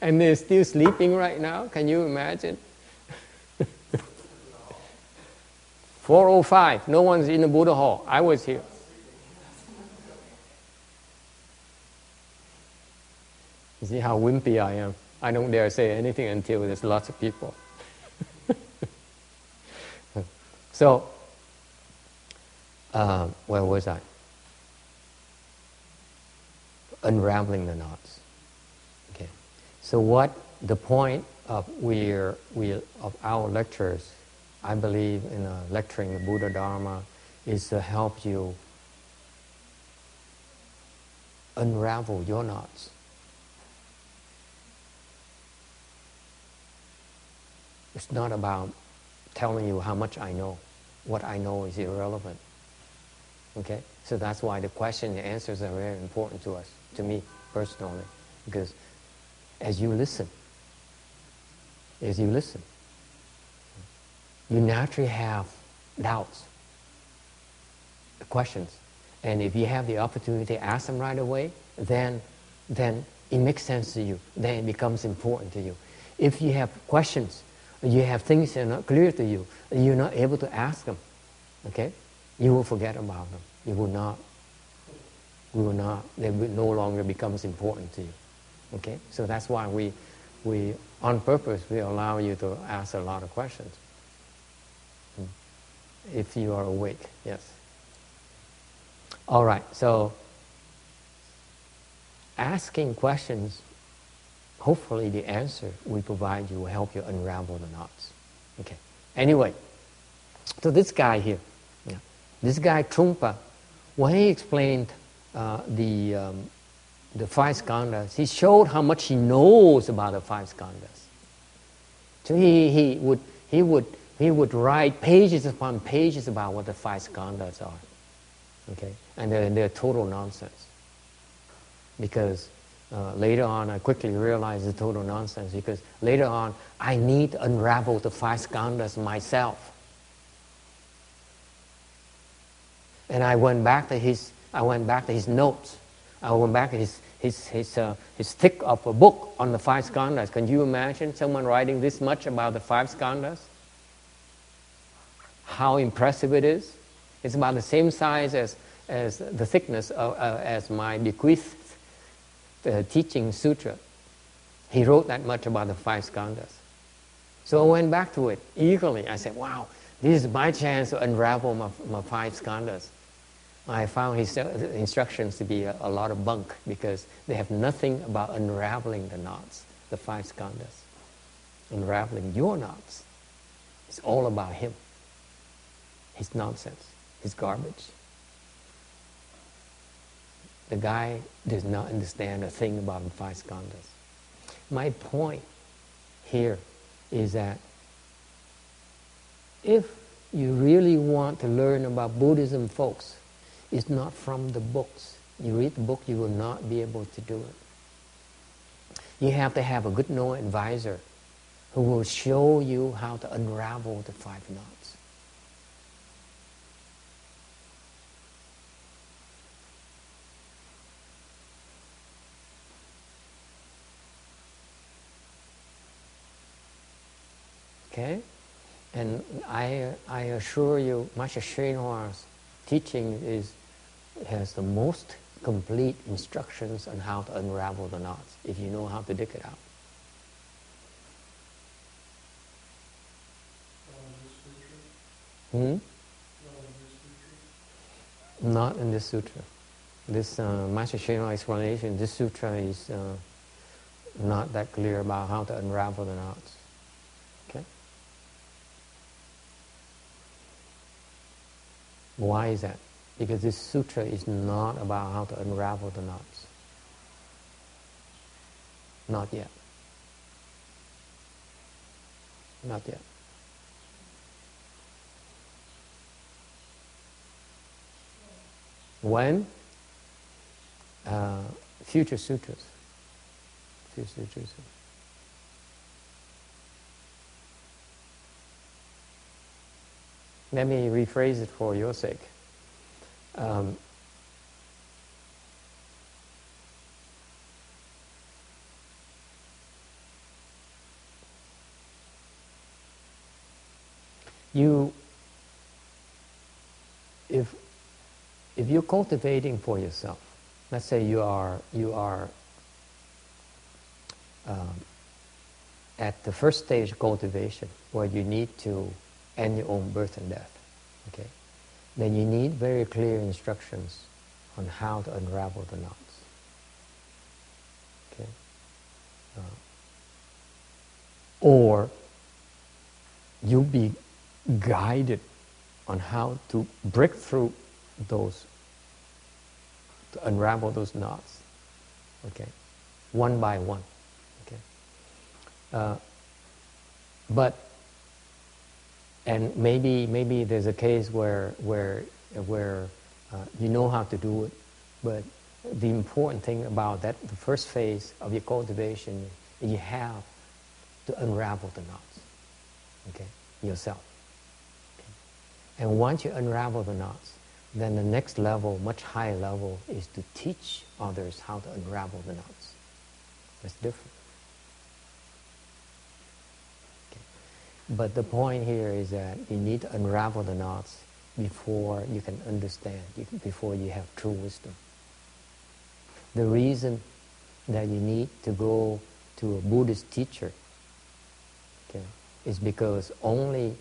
And they're still sleeping right now. Can you imagine? 4:05, no one's in the Buddha hall. I was here. You see how wimpy I am? I don't dare say anything until there's lots of people. So, where was I? Unraveling the knots. Okay. So what the point of our lectures, I believe in lecturing the Buddha Dharma, is to help you unravel your knots. It's not about telling you how much I know. What I know is irrelevant. Okay? So that's why the question and the answers are very important to us, to me personally. Because as you listen, you naturally have doubts, questions. And if you have the opportunity to ask them right away, then it makes sense to you. Then it becomes important to you. If you have questions, you have things that are not clear to you, you're not able to ask them, okay? You will forget about them. They will no longer becomes important to you, okay? So that's why we on purpose, we allow you to ask a lot of questions. If you are awake, yes. All right, so asking questions, hopefully the answer we provide you will help you unravel the knots. Okay. Anyway, so this guy here, this guy Trungpa, when he explained the 5 skandhas, he showed how much he knows about the 5 skandhas. So he would He would write pages upon pages about what the five skandhas are. Okay? And they're total nonsense. Because later on, I quickly realized it's total nonsense. Because later on, I need to unravel the five skandhas myself. And I went back to his notes. I went back to his thick of a book on the five skandhas. Can you imagine someone writing this much about the five skandhas? How impressive it is! It's about the same size as the thickness as my bequeathed teaching sutra. He wrote that much about the five skandhas. So I went back to it eagerly. I said, wow, this is my chance to unravel my five skandhas. I found his instructions to be a lot of bunk because they have nothing about unraveling the knots, the five skandhas. Unraveling your knots. It's all about him. His nonsense, his garbage. The guy does not understand a thing about the five skandhas. My point here is that if you really want to learn about Buddhism, folks, it's not from the books. You read the book, you will not be able to do it. You have to have a good knowing advisor who will show you how to unravel the five knots. Okay? And I assure you, Master Hsuan teaching has the most complete instructions on how to unravel the knots, if you know how to dig it out. Not in this sutra. This Master Hsuan explanation, this sutra is not that clear about how to unravel the knots. Okay? Why is that? Because this sutra is not about how to unravel the knots. Not yet. Not yet. When? Future sutras. Future sutras. Let me rephrase it for your sake. If you're cultivating for yourself, let's say you are at the first stage of cultivation where you need to end your own birth and death, okay? Then you need very clear instructions on how to unravel the knots. Okay? Or you'll be guided on how to break through those, to unravel those knots. Okay? One by one. Okay? And maybe there's a case where you know how to do it, but the important thing about that, the first phase of your cultivation, you have to unravel the knots, okay, yourself. Okay? And once you unravel the knots, then the next level, much higher level, is to teach others how to unravel the knots. That's different. But the point here is that you need to unravel the knots before you can understand, before you have true wisdom. The reason that you need to go to a Buddhist teacher, okay, is because only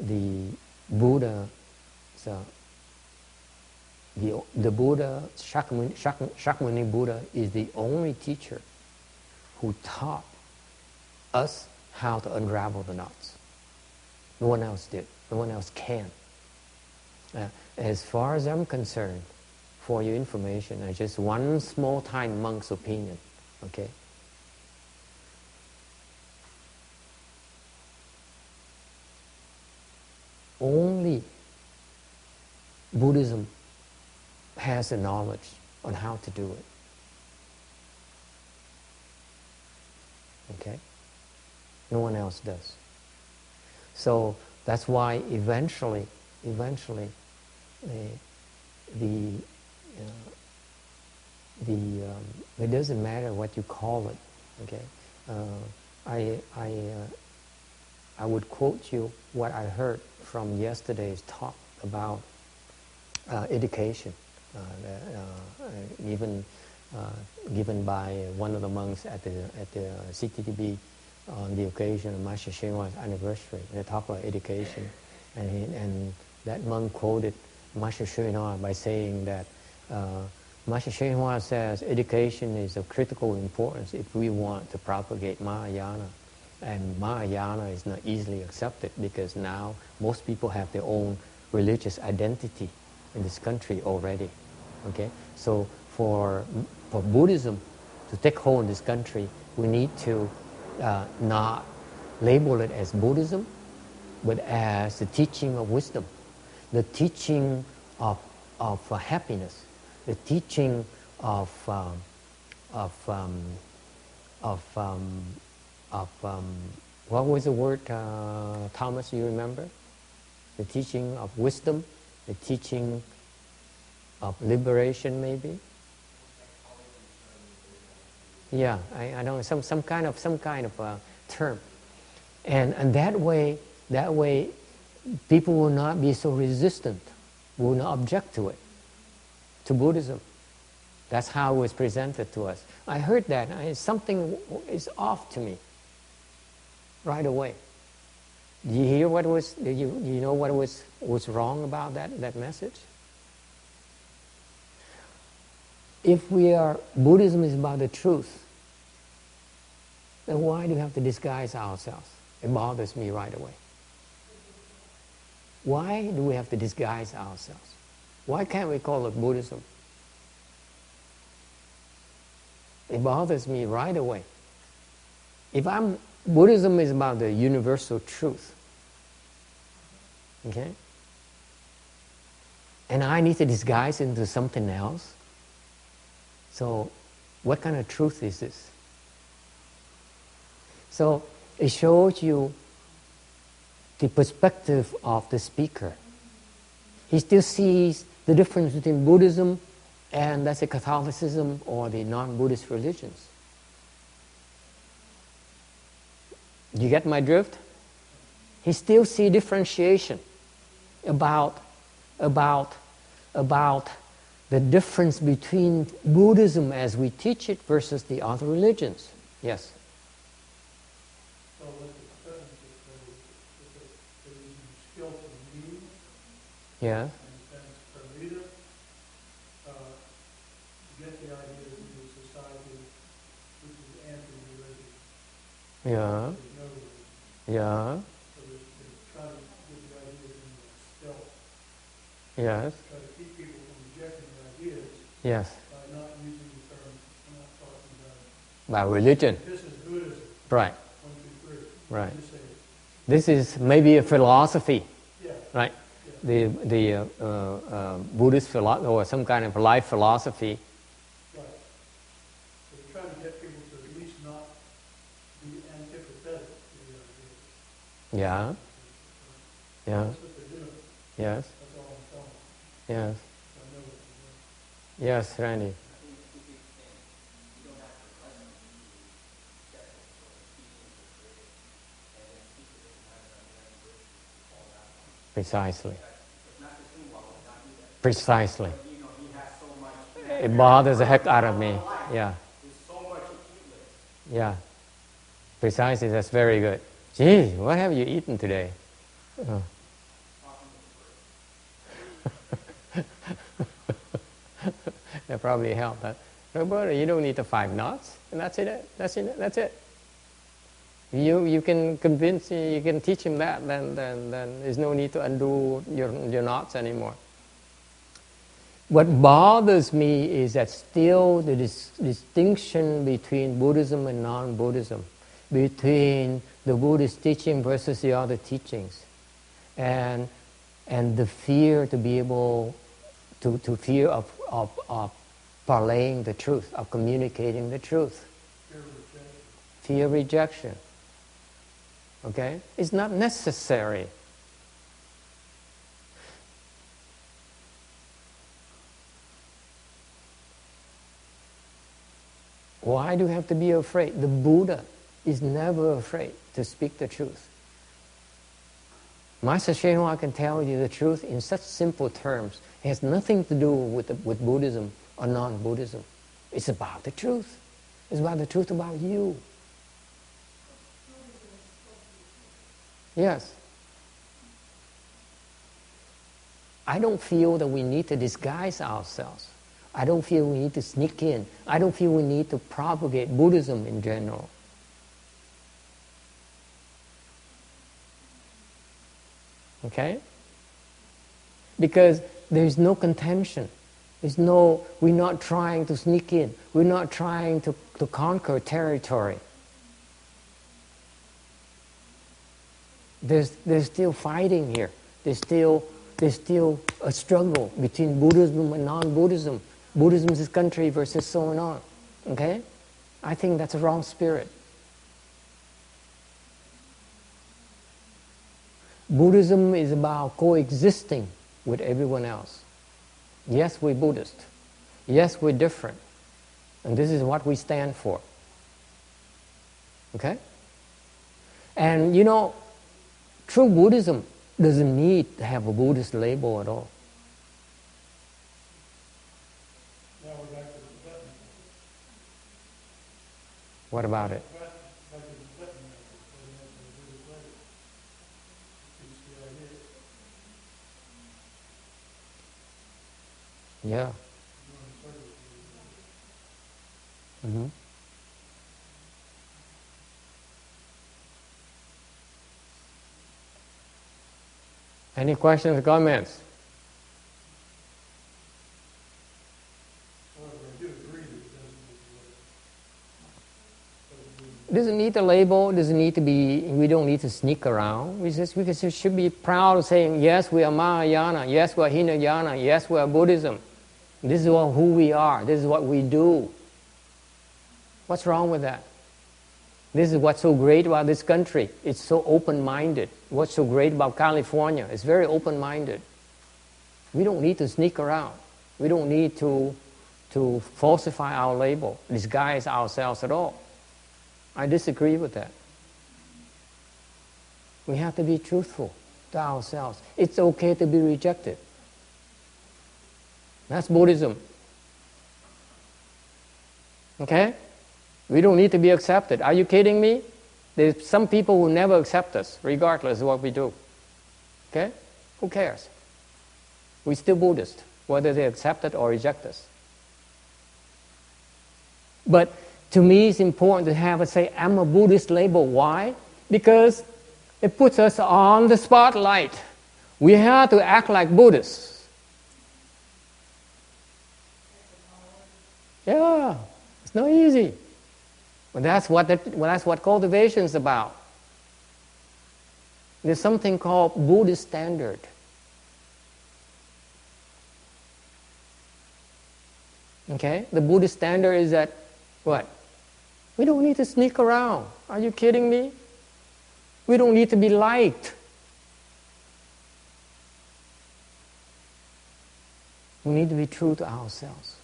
the Buddha, the Buddha, Shakyamuni Buddha, is the only teacher who taught us how to unravel the knots. No one else did. No one else can. As far as I'm concerned, for your information, it's just one small-time monk's opinion. Okay? Buddhism has the knowledge on how to do it. Okay? No one else does. So that's why eventually, it doesn't matter what you call it. Okay, I would quote you what I heard from yesterday's talk about education, given by one of the monks at the CTTB on the occasion of Master Shenhua's anniversary. They talk about education, and that monk quoted Master Shenhua by saying that Master Shenhua says education is of critical importance if we want to propagate Mahayana. And Mahayana is not easily accepted because now most people have their own religious identity in this country already. Okay, so for Buddhism to take hold in this country, we need to not label it as Buddhism, but as the teaching of wisdom, the teaching of happiness, the teaching of what was the word, Thomas, you remember? The teaching of wisdom, the teaching of liberation, maybe. Yeah, I know some kind of term, and that way people will not be so resistant, will not object to it, to Buddhism. That's how it was presented to us. I heard that something is off to me right away. Do you hear what was? You know what was wrong about that message? If Buddhism is about the truth, then why do we have to disguise ourselves? It bothers me right away. Why do we have to disguise ourselves? Why can't we call it Buddhism? It bothers me right away. Buddhism is about the universal truth. Okay? And I need to disguise into something else. So, what kind of truth is this? So, it shows you the perspective of the speaker. He still sees the difference between Buddhism and, let's say, Catholicism or the non-Buddhist religions. You get my drift? He still sees differentiation about the difference between Buddhism as we teach it versus the other religions. Yes? So what the sentence is, they're using skillful means, Yeah. and the sentence Pramita, to get the idea that in a society which is anti-religion, Yeah. there's no religion. Yeah. So they're trying to get the ideas in stealth, Yes. try to keep people from rejecting the ideas Yes. by not using the term, I'm not talking about, By religion. this is Buddhism, Right. 1, 2, 3. Right. You say, This is maybe a philosophy, yeah, right? yeah, The Buddhist philosophy or some kind of life philosophy. right. So they're trying to get people to at least not be antipathetic to the ideas. Yeah. Yeah. That's what they're doing. Yes. That's all I'm telling you. Yes. I know what they're doing. Yes, Randy. I think if you can, you don't have to press them to get it, so teachings are created, and then speak to this matter on the university, all that one. Precisely. Because Master Singwa would not do that. Precisely. But, you know, he has so much. It bothers the heck out of me. Yeah. There's so much accumulates. Yeah. Precisely. That's very good. Gee, what have you eaten today? Oh. That probably helped. No, brother, you don't need the 5 knots, and that's it. That's it. That's it. You can convince, you can teach him that. Then there's no need to undo your knots anymore. What bothers me is that still the distinction between Buddhism and non-Buddhism, between the Buddhist teaching versus the other teachings, and the fear to be able to fear of parlaying the truth, of communicating the truth. Fear rejection. Okay? It's not necessary. Why do you have to be afraid? The Buddha is never afraid to speak the truth. Master Hsuan Hua can tell you the truth in such simple terms. It has nothing to do with Buddhism or non-Buddhism. It's about the truth. It's about the truth about you. Yes. I don't feel that we need to disguise ourselves. I don't feel we need to sneak in. I don't feel we need to propagate Buddhism in general. Okay? Because there's no contention. We're not trying to sneak in. We're not trying to conquer territory. There's still fighting here. There's still a struggle between Buddhism and non-Buddhism. Buddhism is country versus so on. Okay? I think that's a wrong spirit. Buddhism is about coexisting with everyone else. Yes, we're Buddhist. Yes, we're different. And this is what we stand for. Okay? And true Buddhism doesn't need to have a Buddhist label at all. Now we're back to the Tibetan. What about it? Back to the Tibetan method, so we have the Buddhist label. It's the idea. Yeah. Mm-hmm. Any questions or comments? However, I do agree that it Doesn't need a label. Doesn't need to be. We don't need to sneak around. We should be proud of saying, yes, we are Mahayana. Yes, we are Hinayana. Yes, we are Buddhism. This is who we are. This is what we do. What's wrong with that? This is what's so great about this country. It's so open-minded. What's so great about California? It's very open-minded. We don't need to sneak around. We don't need to falsify our label, disguise ourselves at all. I disagree with that. We have to be truthful to ourselves. It's okay to be rejected. That's Buddhism. Okay? We don't need to be accepted. Are you kidding me? There's some people who never accept us, regardless of what we do. Okay? Who cares? We're still Buddhist, whether they accept it or reject us. But to me, it's important to have I'm a Buddhist label. Why? Because it puts us on the spotlight. We have to act like Buddhists. Yeah, it's not easy. But that's what cultivation is about. There's something called Buddhist standard. Okay? The Buddhist standard is that, what? We don't need to sneak around. Are you kidding me? We don't need to be liked. We need to be true to ourselves.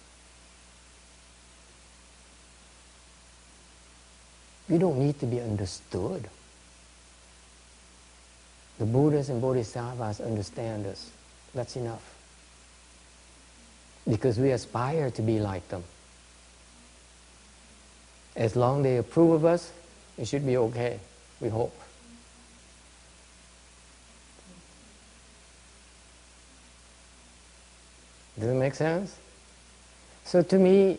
We don't need to be understood. The Buddhas and Bodhisattvas understand us. That's enough. Because we aspire to be like them. As long as they approve of us, it should be okay, we hope. Does it make sense? So to me,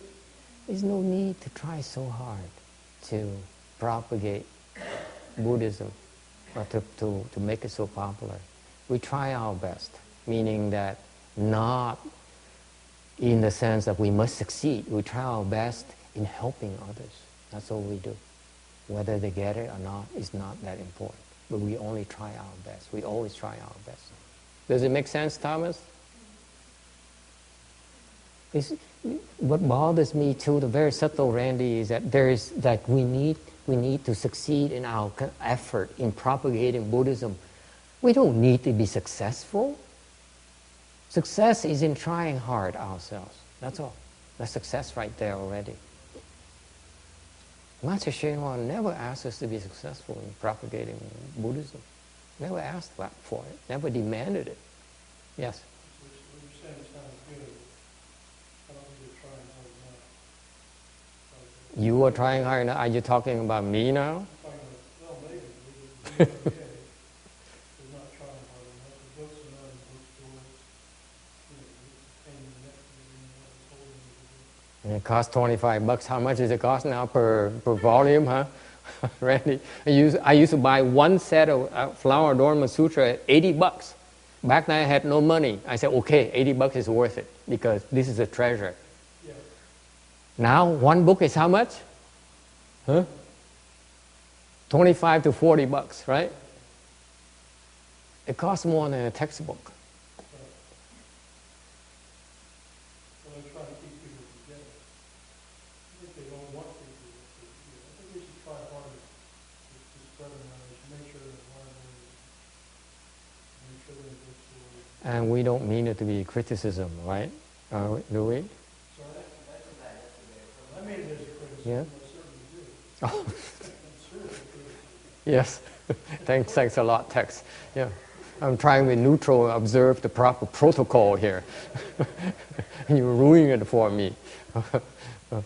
there's no need to try so hard to propagate Buddhism or to make it so popular. We try our best, meaning that not in the sense that we must succeed. We try our best in helping others. That's all we do. Whether they get it or not is not that important. But we only try our best. We always try our best. Does it make sense, Thomas? What bothers me too, the very subtle, Randy, is that we need to succeed in our effort in propagating Buddhism. We don't need to be successful. Success is in trying hard ourselves. That's all. That's success right there already. Master Shenhua never asked us to be successful in propagating Buddhism. Never asked that for it. Never demanded it. Yes? What you're saying sounds good. I don't think you're trying hard enough. You are trying hard enough. Are you talking about me now? I'm talking about, well, maybe. We're not trying hard enough. The books are not in bookstores. Pain in the neck, And it costs $25. How much does it cost now per volume, huh? Randy, I used to buy one set of Flower Adornment Sutra at $80. Back then I had no money. I said, okay, $80 is worth it because this is a treasure. Yeah. Now one book is how much? Huh? 25 to $40, right? It costs more than a textbook. Well, they're trying to keep people together. I think they don't want people to get together. I think we should try harder to spread the knowledge, make sure that libraries, make sure that bookstores. And we don't mean it to be criticism, right? Do we? Sorry? I mean it as a criticism. Yeah. I certainly do. Oh, It's certainly a criticism. yes. Thanks a lot, Tex. Yeah. I'm trying to be neutral and observe the proper protocol here. You're ruining it for me.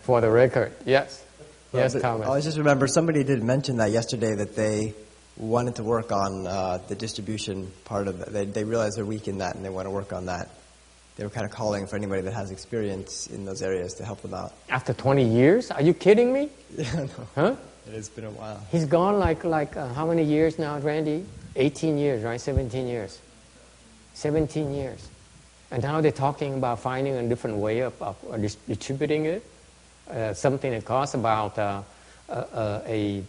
For the record. Yes. Yes, Thomas. I just remember somebody did mention that yesterday that they wanted to work on the distribution part of it. They realized they're weak in that and they want to work on that. They were kind of calling for anybody that has experience in those areas to help them out. After 20 years? Are you kidding me? Yeah, no. Huh? It has been a while. He's gone like how many years now, Randy? 18 years, right? 17 years. 17 years. And now they're talking about finding a different way of distributing it. Something that costs about a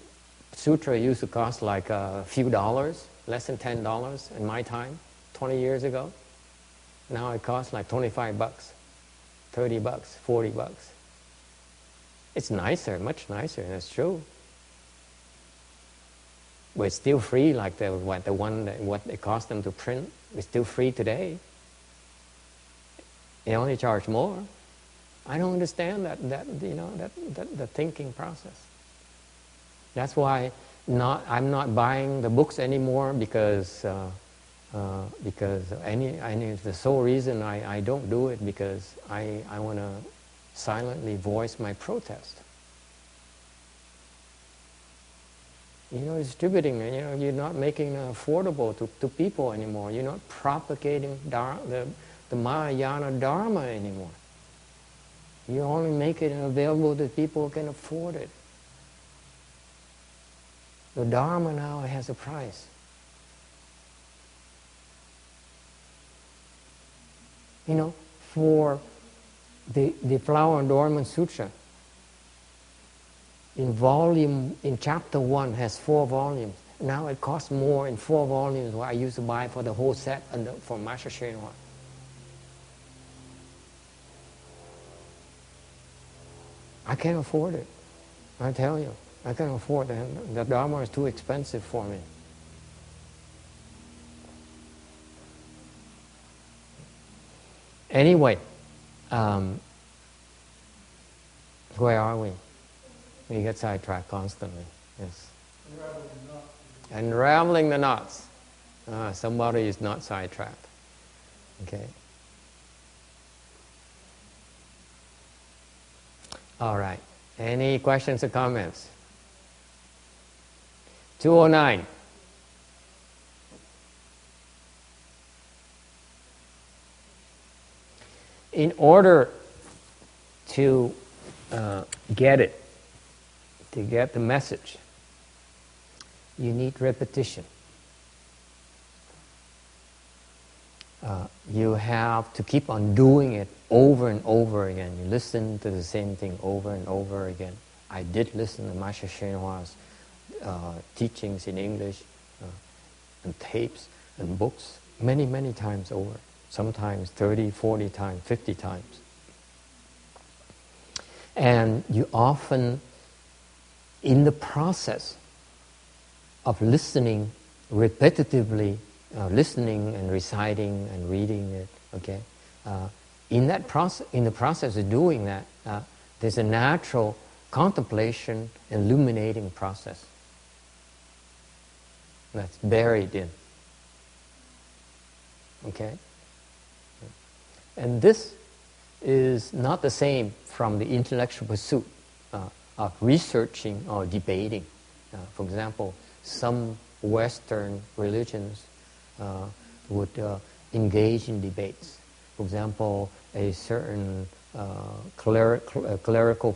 sutra used to cost like a few dollars, less than $10 in my time, 20 years ago. Now it costs like $25, $30, $40. It's nicer, much nicer, that's true. But it's still free, like what it cost them to print. It's still free today. They only charge more. I don't understand that thinking process. That's why I'm not buying the books anymore because the sole reason I don't do it because I want to silently voice my protest. Distributing, you're not making it affordable to people anymore. You're not propagating the Mahayana Dharma anymore. You only make it available that people can afford it. The Dharma now has a price. For the Flower Adornment Sutra, in chapter 1 has 4 volumes. Now it costs more in 4 volumes what I used to buy for the whole set for Master Shenhua. I can't afford it. I tell you, I can't afford it. The Dharma is too expensive for me. Anyway, where are we? We get sidetracked constantly. Yes. Unraveling the knots. Somebody is not sidetracked. Okay. All right. Any questions or comments? 209. In order to get it, to get the message, you need repetition. You have to keep on doing it over and over again. You listen to the same thing over and over again. I did listen to Master Shenhua's teachings in English and tapes and books many, many times over. Sometimes 30, 40 times, 50 times. And you often, in the process of listening repetitively, listening and reciting and reading it, okay, in the process of doing that, there's a natural contemplation and illuminating process that's buried in. Okay? And this is not the same from the intellectual pursuit of researching or debating. For example, some Western religions would engage in debates. For example, a certain clerical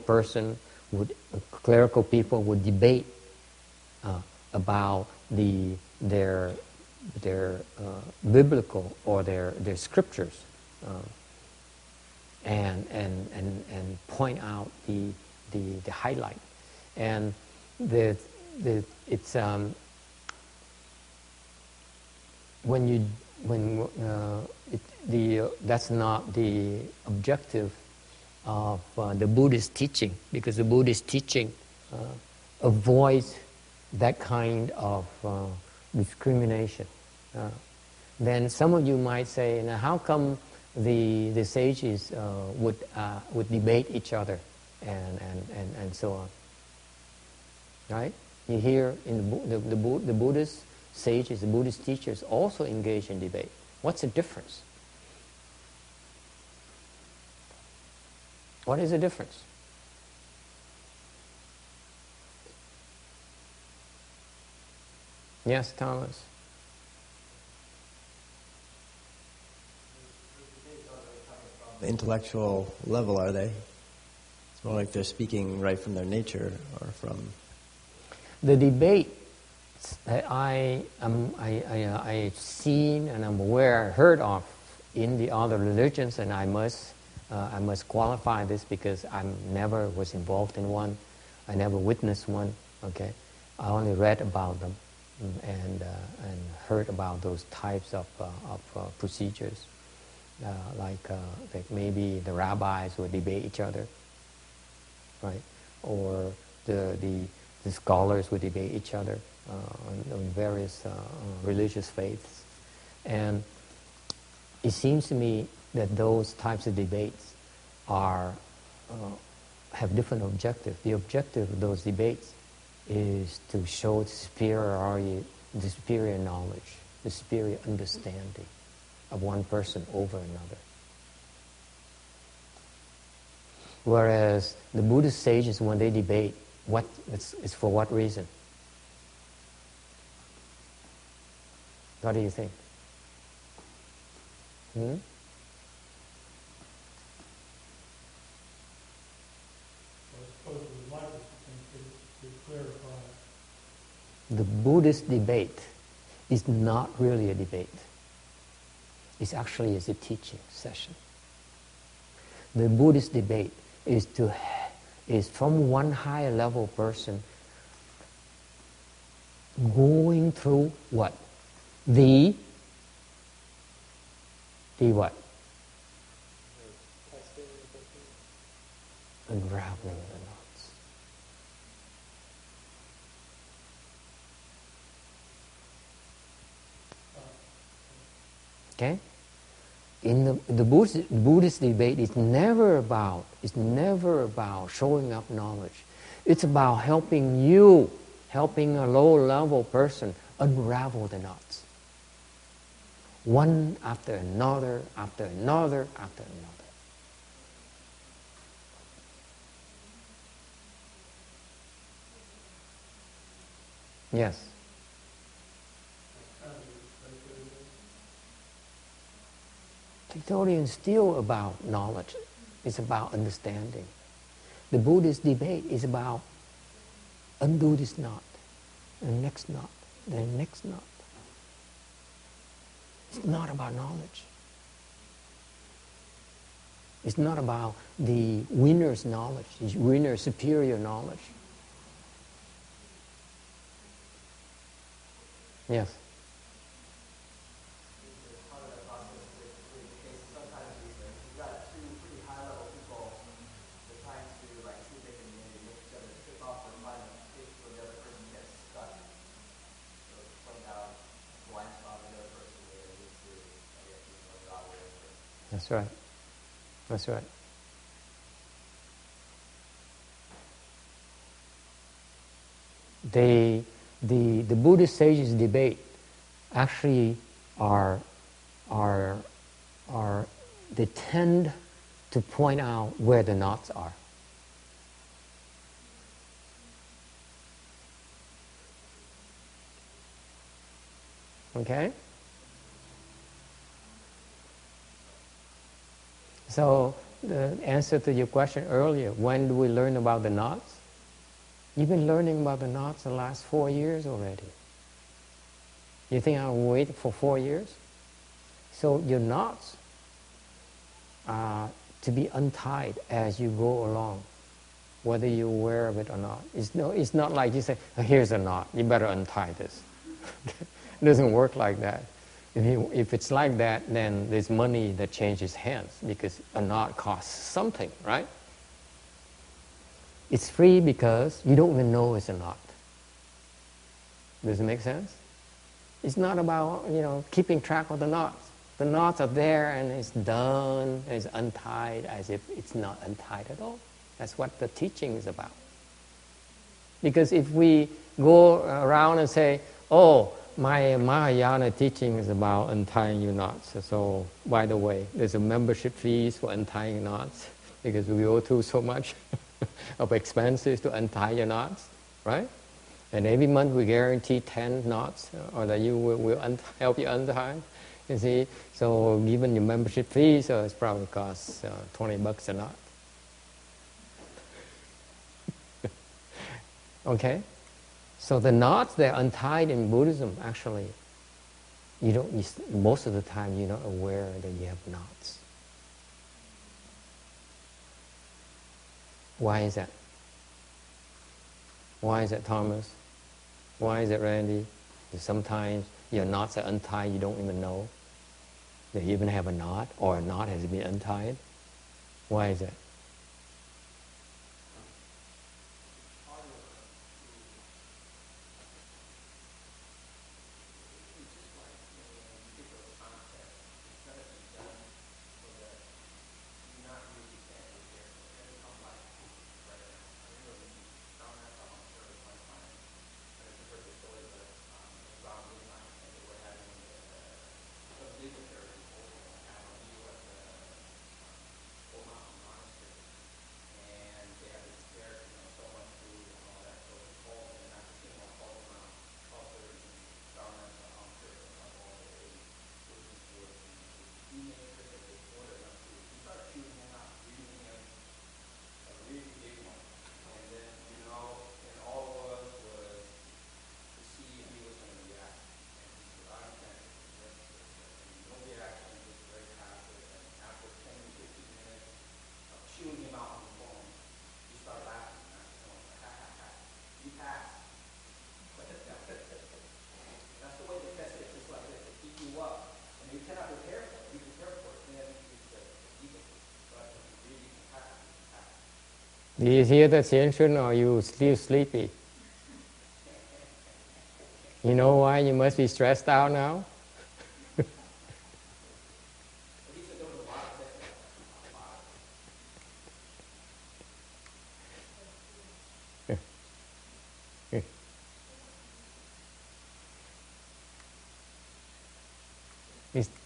people would debate about their biblical or their scriptures, and point out the highlight, and it's that's not the objective of the Buddhist teaching, because the Buddhist teaching avoids that kind of discrimination. Then some of you might say, now how come the sages would debate each other and so on? Right? You hear in the Buddhist sages, the Buddhist teachers also engage in debate. What's the difference? What is the difference? Yes, Thomas. The intellectual level, are they? It's more like they're speaking right from their nature, or from the debate that I've seen and I'm aware, heard of in the other religions, and I must qualify this because I never was involved in one, I never witnessed one. Okay, I only read about them and heard about those types of procedures, like maybe the rabbis would debate each other, right? Or the scholars would debate each other on various religious faiths. And it seems to me that those types of debates have different objectives. The objective of those debates is to show the superior knowledge, the superior understanding of one person over another. Whereas the Buddhist sages, when they debate, it's for what reason? What do you think? I suppose it would like us to clarify. The Buddhist debate is not really a debate. It actually is a teaching session. The Buddhist debate is from one higher level person going through what? The what? Unraveling the knots. Okay? In the Buddhist debate, it's never about showing up knowledge. It's about helping a lower level person unravel the knots. One after another, after another, after another. Yes. Tutorial is still about knowledge. It's about understanding. The Buddhist debate is about undo this knot, the next knot, the next knot. It's not about knowledge. It's not about the winner's knowledge, the winner's superior knowledge. Yes. Sometimes you've got two pretty high-level people, they're trying to That's right. That's right. The Buddhist sages debate actually are they tend to point out where the knots are. Okay? So the answer to your question earlier, when do we learn about the knots? You've been learning about the knots the last 4 years already. You think I'll wait for 4 years? So your knots are to be untied as you go along, whether you're aware of it or not. It's not like you say, oh, here's a knot, you better untie this. It doesn't work like that. If it's like that, then there's money that changes hands because a knot costs something, right? It's free because you don't even know it's a knot. Does it make sense? It's not about, keeping track of the knots. The knots are there and it's done, it's untied as if it's not untied at all. That's what the teaching is about. Because if we go around and say, oh, my Mahayana teaching is about untying your knots. So, by the way, there's a membership fees for untying knots because we go through so much of expenses to untie your knots, right? And every month we guarantee 10 knots, or that you will help you untie. You see, so given your membership fees, it's probably costs $20 a knot. Okay. So the knots that are untied in Buddhism, actually, most of the time you're not aware that you have knots. Why is that? Why is that, Thomas? Why is it, Randy? Sometimes your knots are untied, you don't even know that you even have a knot, or a knot has been untied. Why is that? Do you hear the tension, or are you still sleepy? You know why you must be stressed out now?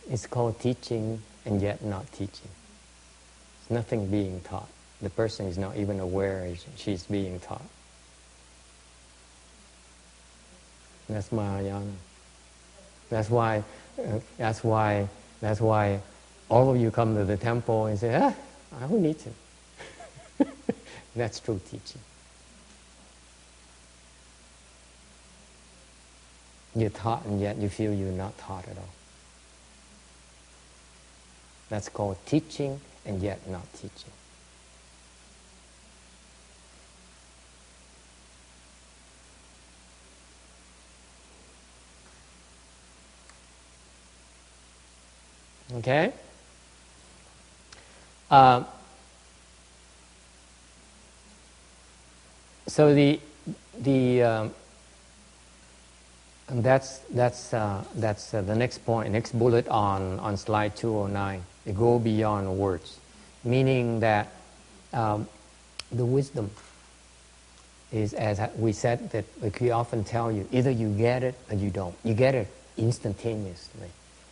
It's called teaching and yet not teaching. There's nothing being taught. The person is not even aware she's being taught. That's Mahayana. That's why all of you come to the temple and say, I don't need to. That's true teaching. You're taught and yet you feel you're not taught at all. That's called teaching and yet not teaching. Okay? So that's the next point, next bullet on slide 209. They go beyond words, meaning that the wisdom is, as we said, that we often tell you, either you get it or you don't. You get it instantaneously.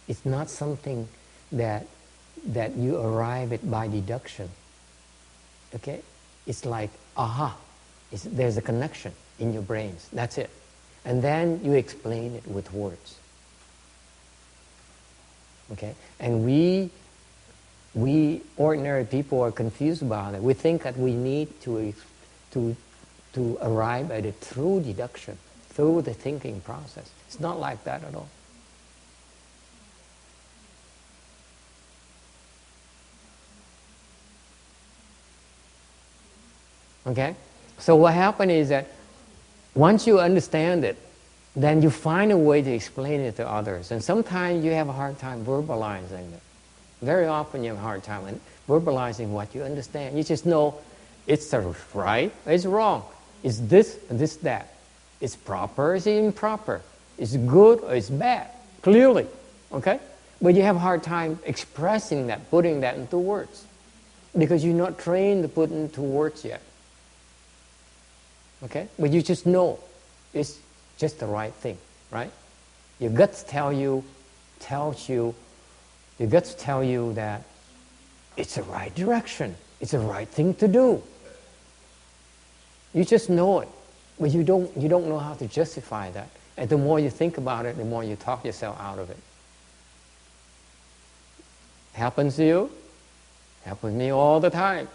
It's not something that you arrive at by deduction. Okay? It's like, aha, there's a connection in your brains. That's it. And then you explain it with words. Okay? And we ordinary people are confused about it. We think that we need to arrive at it through deduction, through the thinking process. It's not like that at all. Okay? So what happens is that once you understand it, then you find a way to explain it to others. And sometimes you have a hard time verbalizing it. Very often you have a hard time verbalizing what you understand. You just know it's right, it's wrong. It's this, this, that. It's proper, it's improper. It's good or it's bad, clearly. Okay? But you have a hard time expressing that, putting that into words. Because you're not trained to put into words yet. Okay? But you just know it's just the right thing, right? Your guts tells you that it's the right direction. It's the right thing to do. You just know it, but you don't know how to justify that. And the more you think about it, the more you talk yourself out of it. Happens to you? Happens to me all the time.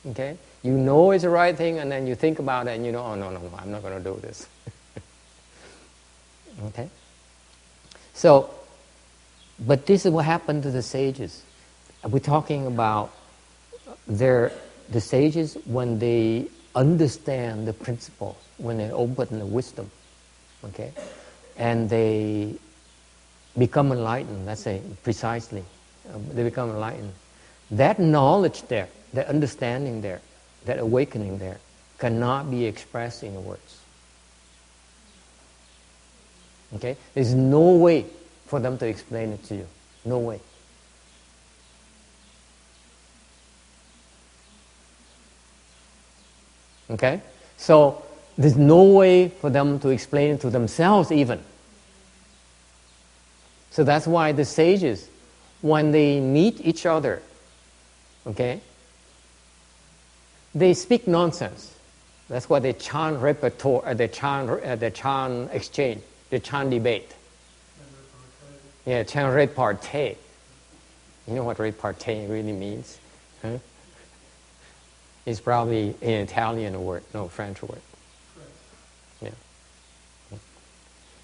Okay? You know it's the right thing, and then you think about it, and you know, oh, no, I'm not going to do this. Okay? So, but this is what happened to the sages. We're talking about the sages when they understand the principles, when they open the wisdom, okay? And they become enlightened, let's say, precisely. They become enlightened. That knowledge there, that understanding there, that awakening there, cannot be expressed in words. Okay? There's no way for them to explain it to you. No way. Okay? So, there's no way for them to explain it to themselves even. So that's why the sages, when they meet each other, okay, they speak nonsense. That's why they chant repertoire, they chant exchange, they chant debate. Yeah, chant repartee. You know what repartee really means? Huh? It's probably an Italian word, no, French word. Yeah.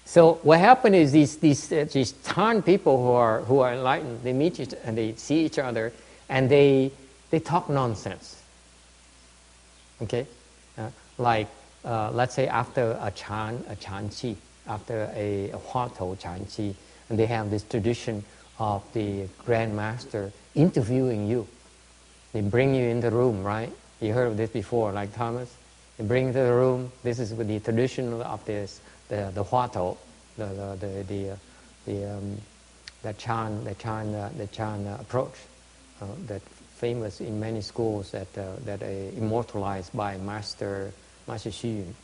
So what happened is these chant people who are enlightened, they meet each and they see each other, and they talk nonsense. Okay, let's say after a chan qi, after a hua tou chan qi, and they have this tradition of the Grand Master interviewing you. They bring you in the room, right? You heard of this before, like Thomas. They bring you to the room. This is the tradition of this, the hua tou, the Chan approach, that famous in many schools that immortalized by Master Xu Yun.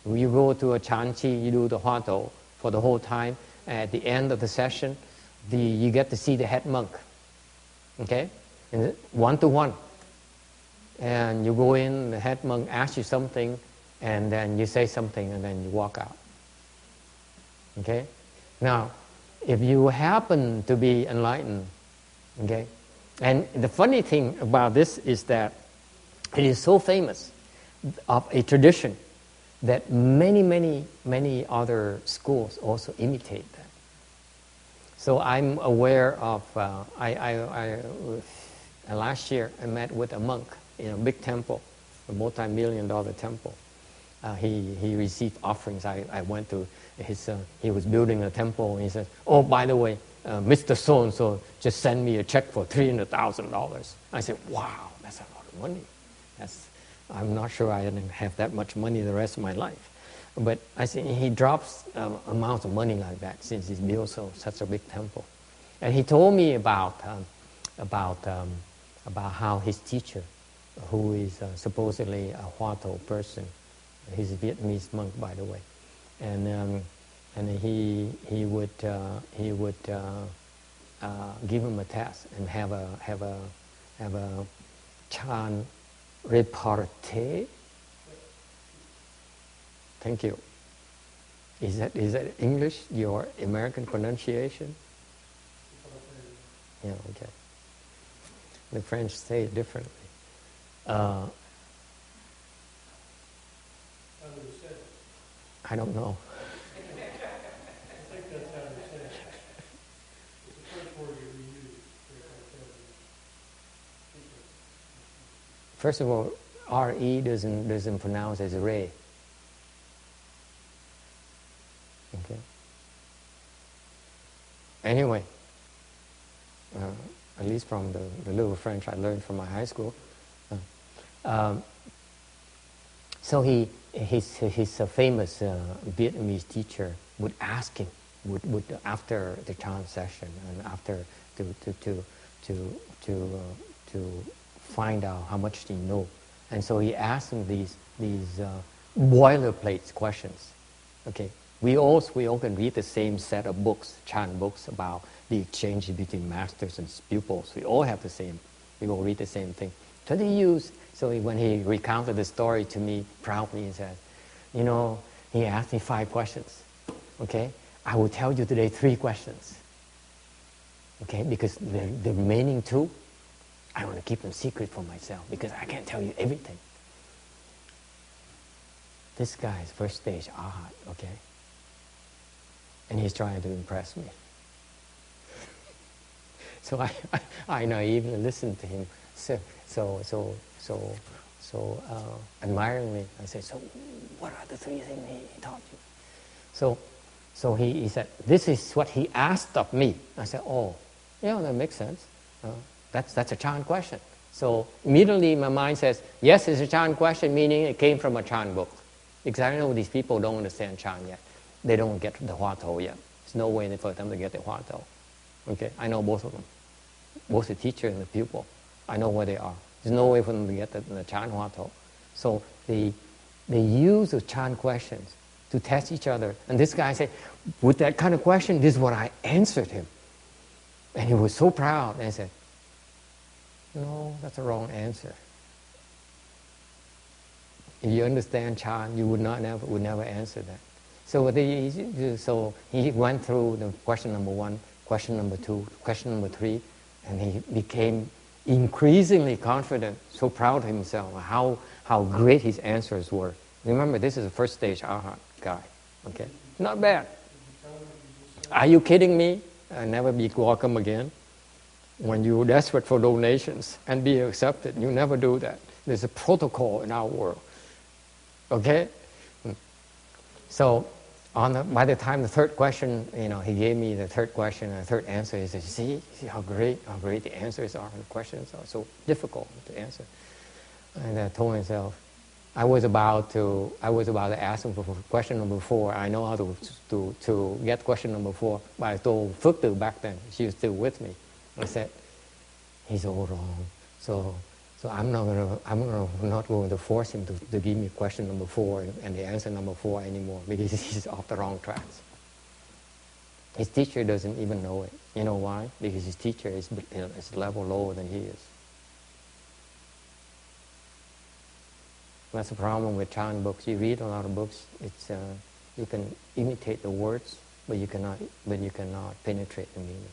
When you go to a Chan Qi, you do the hua tou for the whole time. At the end of the session, you get to see the head monk. Okay, and one-to-one. And you go in, the head monk asks you something, and then you say something, and then you walk out. Okay? Now, if you happen to be enlightened, okay, and the funny thing about this is that it is so famous of a tradition that many other schools also imitate that. So I'm aware of, last year I met with a monk in a big temple, a multi-million-dollar temple. He received offerings. I went to his, he was building a temple, and he said, oh, by the way, Mr. So-and-so just sent me a check for $300,000. I said, wow, that's a lot of money. I'm not sure I didn't have that much money the rest of my life. But I said, he drops amounts of money like that since he's built such a big temple. And he told me about about how his teacher, who is supposedly a Hoa Tho person, he's a Vietnamese monk, by the way, and he would give him a test and have a Chan repartee. Thank you. Is that English, your American pronunciation? Yeah, okay. The French say it differently. How would you say it? I don't know. I think that's how you say it. It's the first word you reuse. First of all, R-E doesn't pronounce as re. Okay. Anyway, at least from the little French I learned from my high school. So his famous Vietnamese teacher would ask him, would after the chant session and after to find out how much he know, and so he asked him these boilerplate questions. Okay, we all can read the same set of books, chant books about the exchange between masters and pupils. We all have the same. We all read the same thing. So they use. So when he recounted the story to me proudly, he said, "You know, he asked me 5 questions. Okay, I will tell you today 3 questions. Okay, because the remaining 2, I want to keep them secret for myself because I can't tell you everything." This guy is first stage arhat, okay, and he's trying to impress me. So I naively listened to him. So admiringly, I said, "So what are the 3 things he taught you?" So he said, "This is what he asked of me." I said, "Oh, yeah, that makes sense. That's a Chan question." So immediately my mind says, yes, it's a Chan question, meaning it came from a Chan book. Because I know these people don't understand Chan yet. They don't get the Hoa Tho yet. There's no way for them to get the Hoa Tho. Okay, I know both of them. Both the teacher and the pupil. I know where they are. There's no way for them to get the Chan Hoa Tho. So they use the Chan questions to test each other. And this guy said, with that kind of question, this is what I answered him. And he was so proud. And I said, "No, that's a wrong answer. If you understand Chan, you would never answer that." So he went through the question number 1, question number 2, question number 3, and he became increasingly confident, so proud of himself, how great his answers were. Remember, this is a first stage arhat guy. Okay, not bad. Are you kidding me? I'll never be welcome again. When you're desperate for donations and be accepted, you never do that. There's a protocol in our world. Okay? So by the time the 3rd question, he gave me the 3rd question and the 3rd answer. He said, see how great the answers are, and the questions are so difficult to answer. And I told myself, I was about to ask him for question number 4. I know how to get question number 4, but I told Phước Tử back then, she was still with me. I said, he's all wrong. So I'm not going to force him to give me question number 4 and the answer number 4 anymore, because he's off the wrong tracks. His teacher doesn't even know it. You know why? Because his teacher is a level lower than he is. That's the problem with Chan books. You read a lot of books. It's you can imitate the words, but you cannot penetrate the meaning.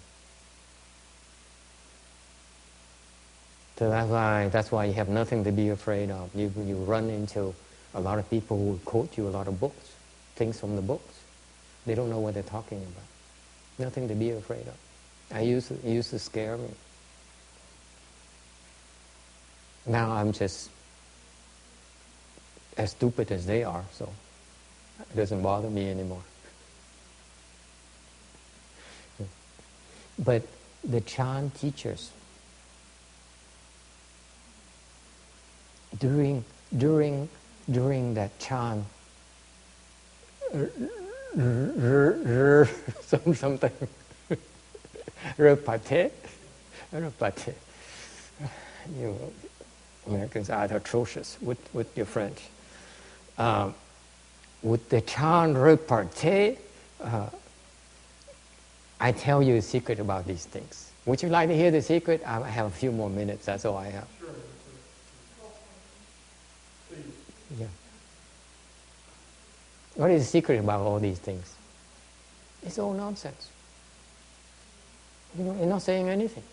So that's why you have nothing to be afraid of. You run into a lot of people who quote you a lot of books, things from the books. They don't know what they're talking about. Nothing to be afraid of. It used to scare me. Now I'm just as stupid as they are, so it doesn't bother me anymore. But the Chan teachers, during that Chan, something repartee, But you Americans are atrocious with your French. With the chant repartee, I tell you a secret about these things. Would you like to hear the secret? I have a few more minutes. That's all I have. Sure. Yeah. What is the secret about all these things? It's all nonsense. You're not saying anything.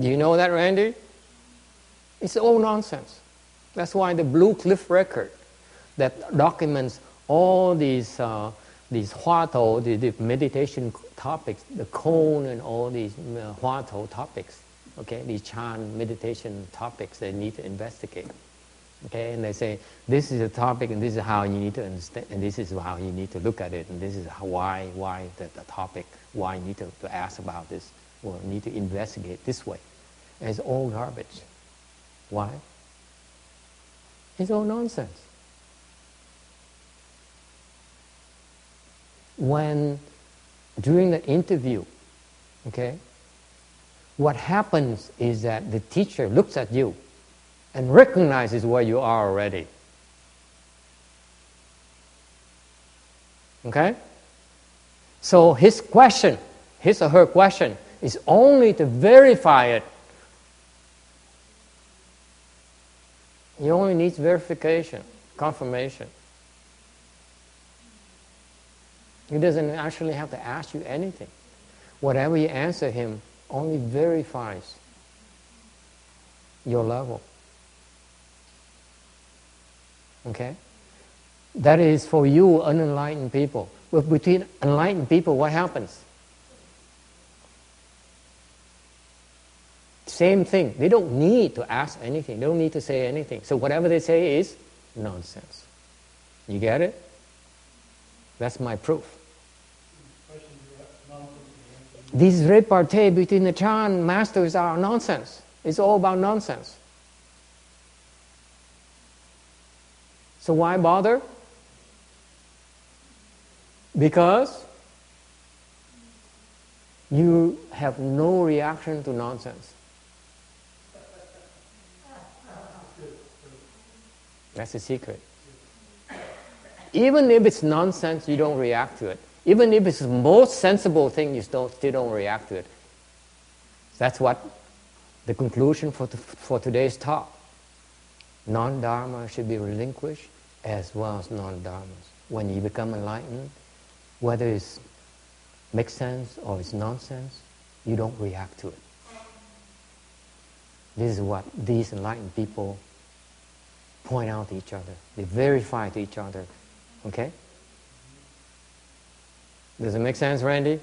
Do you know that, Randy? It's all nonsense. That's why the Blue Cliff Record that documents all these Huatou, the meditation topics, the cone and all these Huatou topics, okay, these Chan meditation topics they need to investigate. Okay, and they say, this is a topic and this is how you need to understand, and this is how you need to look at it, and this is why the topic, why you need to ask about this, or need to investigate this way. And it's all garbage. Why? It's all nonsense. When, during the interview, okay, what happens is that the teacher looks at you and recognizes where you are already. Okay? So his or her question, is only to verify it. He only needs verification, confirmation. He doesn't actually have to ask you anything. Whatever you answer him only verifies your level. Okay? That is for you unenlightened people. But between enlightened people, what happens? Same thing. They don't need to ask anything. They don't need to say anything. So whatever they say is nonsense. You get it? That's my proof. These repartee between the Chan masters are nonsense. It's all about nonsense. So why bother? Because you have no reaction to nonsense. That's the secret. Even if it's nonsense, you don't react to it. Even if it's the most sensible thing, you still don't react to it. That's what the conclusion for today's talk. Non-dharma should be relinquished as well as non-dharmas. When you become enlightened, whether it makes sense or it's nonsense, you don't react to it. This is what these enlightened people point out to each other. They verify to each other. Okay? Does it make sense, Randy?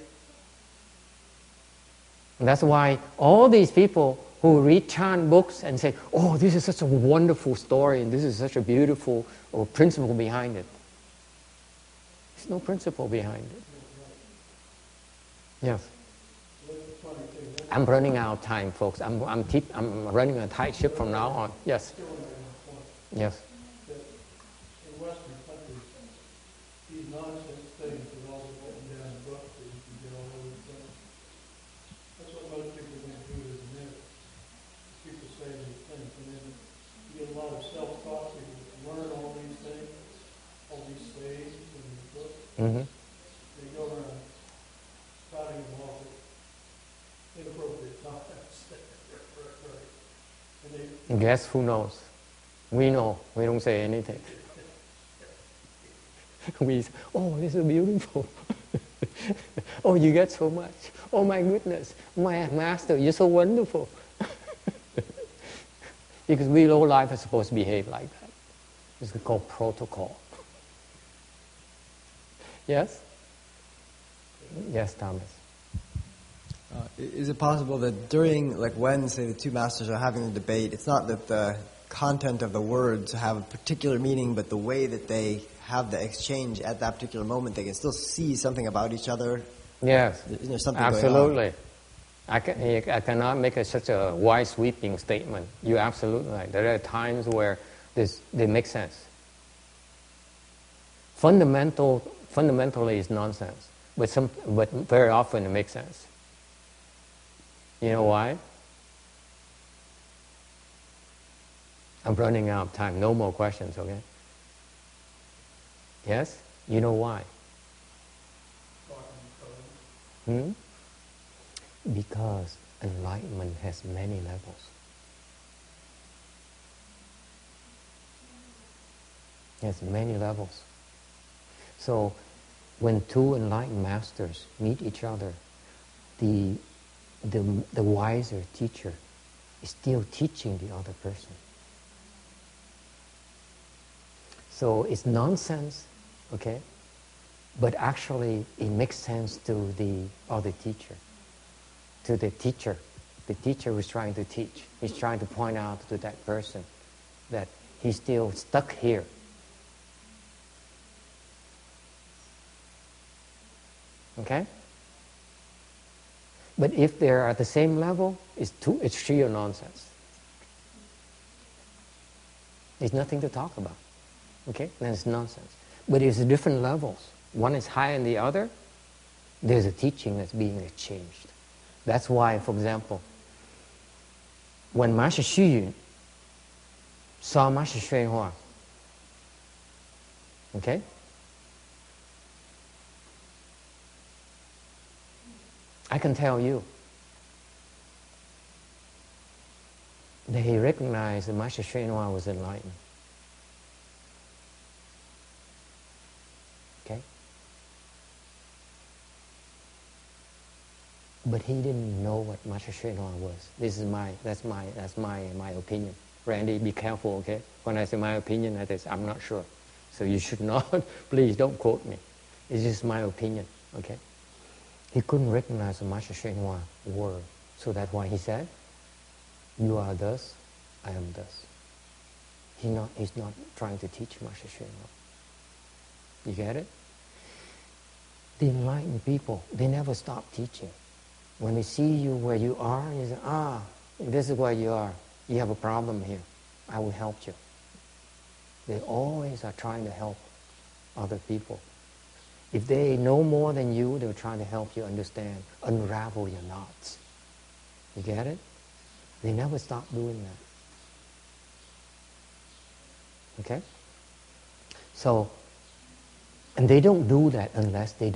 And that's why all these people who read Chan books and say, oh, this is such a wonderful story and this is such a beautiful principle behind it. There's no principle behind it. Yes. I'm running out of time, folks. I'm running a tight ship from now on. Yes. Yes. In Western countries, these nonsense things are all written down in books that you can get all over the place. That's what most people don't do as a minute. People say these things, and then you get a lot of self-taught people learn all these things, all these sayings in these books. Mm-hmm. They go around spouting them off at inappropriate times. Right. And Guess who knows? We know. We don't say anything. We say, oh, this is beautiful. Oh, you get so much. Oh my goodness. My master, you're so wonderful. Because we low life are supposed to behave like that. It's called protocol. Yes? Yes, Thomas. Is it possible that during, like when, say, the two masters are having a debate, it's not that the content of the words have a particular meaning, but the way that they have the exchange at that particular moment, they can still see something about each other? Yes, Isn't there something absolutely. Going on? I cannot make such a wide sweeping statement. You're absolutely right. There are times where they make sense. Fundamental fundamentally it's nonsense, but very often it makes sense. You know why? I'm running out of time. No more questions, okay? Yes? You know why? Hmm? Because enlightenment has many levels. It has many levels. So when two enlightened masters meet each other, the wiser teacher is still teaching the other person. So it's nonsense, okay? But actually it makes sense to the other teacher, to the teacher. The teacher who's trying to teach. He's trying to point out to that person that he's still stuck here. Okay? But if they're at the same level, it's sheer nonsense. There's nothing to talk about. Okay? Then it's nonsense. But it's different levels. One is higher than the other. There's a teaching that's being exchanged. That's why, for example, when Master Xu Yun saw Master Xuan Hua, okay? I can tell you that he recognized that Master Xuan Hua was enlightened. Okay? But he didn't know what Master Xuan Hua was. That's my opinion. Randy, be careful, okay? When I say my opinion, I'm not sure. So you should not, please don't quote me. It's just my opinion, okay? He couldn't recognize the Master Xuan Hua word. So that's why he said, you are thus, I am thus. He's not trying to teach Master Xuan Hua. You get it? The enlightened people, they never stop teaching. When they see you where you are, you say, this is where you are. You have a problem here. I will help you. They always are trying to help other people. If they know more than you, they're trying to help you understand, unravel your knots. You get it? They never stop doing that. Okay? So, and they don't do that unless they're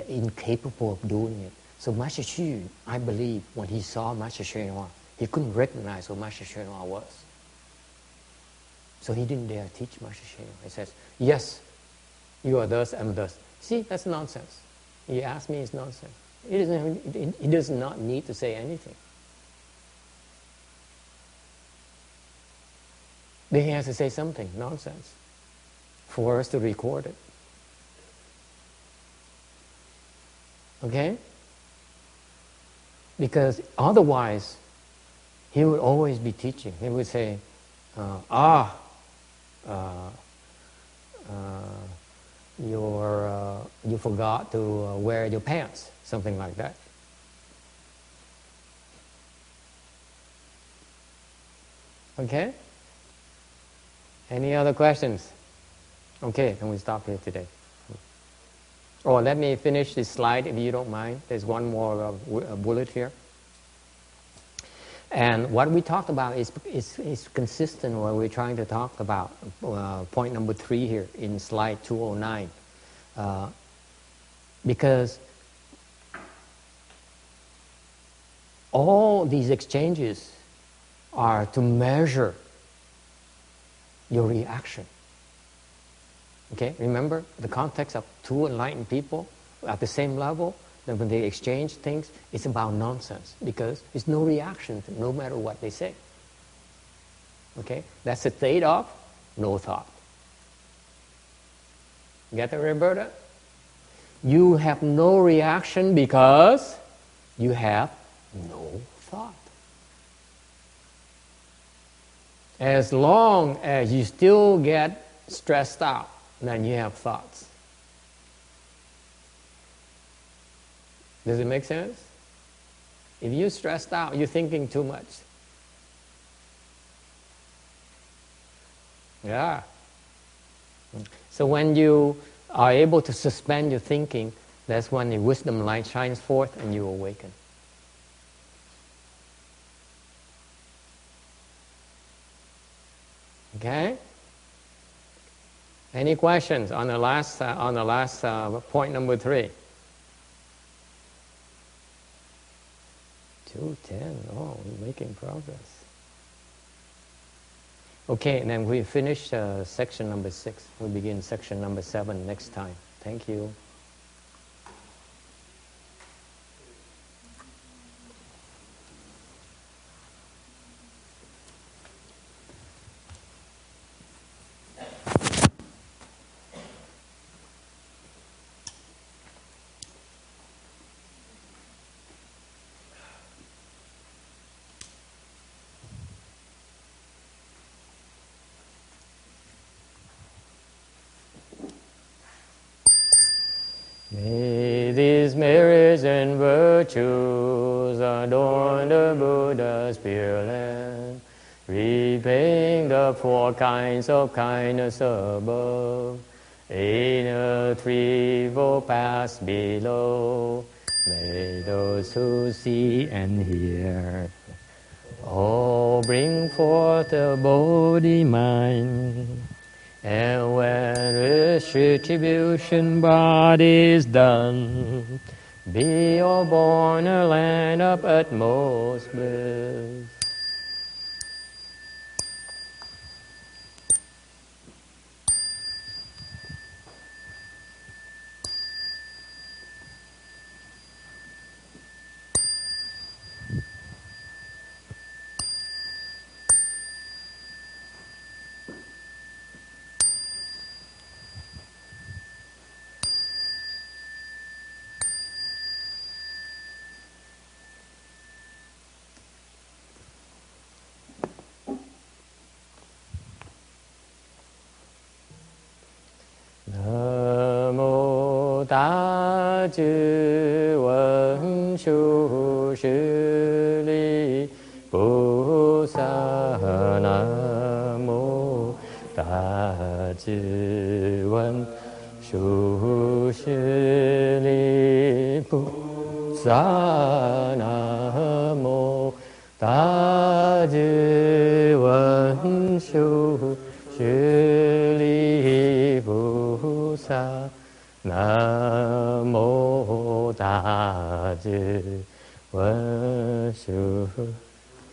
incapable of doing it. So Master Xu, I believe, when he saw Master Xuan Hua, he couldn't recognize who Master Xuan Hua was. So he didn't dare teach Master Xuan Hua. He says, yes, you are thus, I'm thus. See, that's nonsense. You ask me, it's nonsense. He does not need to say anything. Then he has to say something, nonsense, for us to record it. Okay? Because otherwise, he would always be teaching. He would say, you forgot to wear your pants, something like that. Okay? Any other questions? Okay, can we stop here today? Oh, let me finish this slide if you don't mind. There's one more bullet here. And what we talked about is consistent with what we're trying to talk about. Point number 3 here in slide 209. Because all these exchanges are to measure your reaction. Okay, remember the context of two enlightened people at the same level, then when they exchange things, it's about nonsense because there's no reaction to no matter what they say. Okay, that's a state of no thought. Get it, Roberta? You have no reaction because you have no thought. As long as you still get stressed out, then you have thoughts. Does it make sense? If you're stressed out, you're thinking too much. Yeah. So when you are able to suspend your thinking, that's when the wisdom light shines forth and you awaken. Okay? Any questions on the last point number 3? 2:10. Oh, we're making progress. Okay, and then we finish section number 6. We begin section number 7 next time. Thank you. May these merits and virtues adorn the Buddha's Pure Land, repaying the 4 kinds of kindness above, in a threefold paths below. May those who see and hear all bring forth the Bodhi mind. And when this retribution body is done, be or born a land of utmost bliss. Namo Tát Vấn Shu Sư Li Bồ Sát. Namo Tát Vấn Shu Sư Li Bồ Sát. Namo Tát Vấn Shu Sư Li Bồ Sát. Nam mô Tát Vấn Shu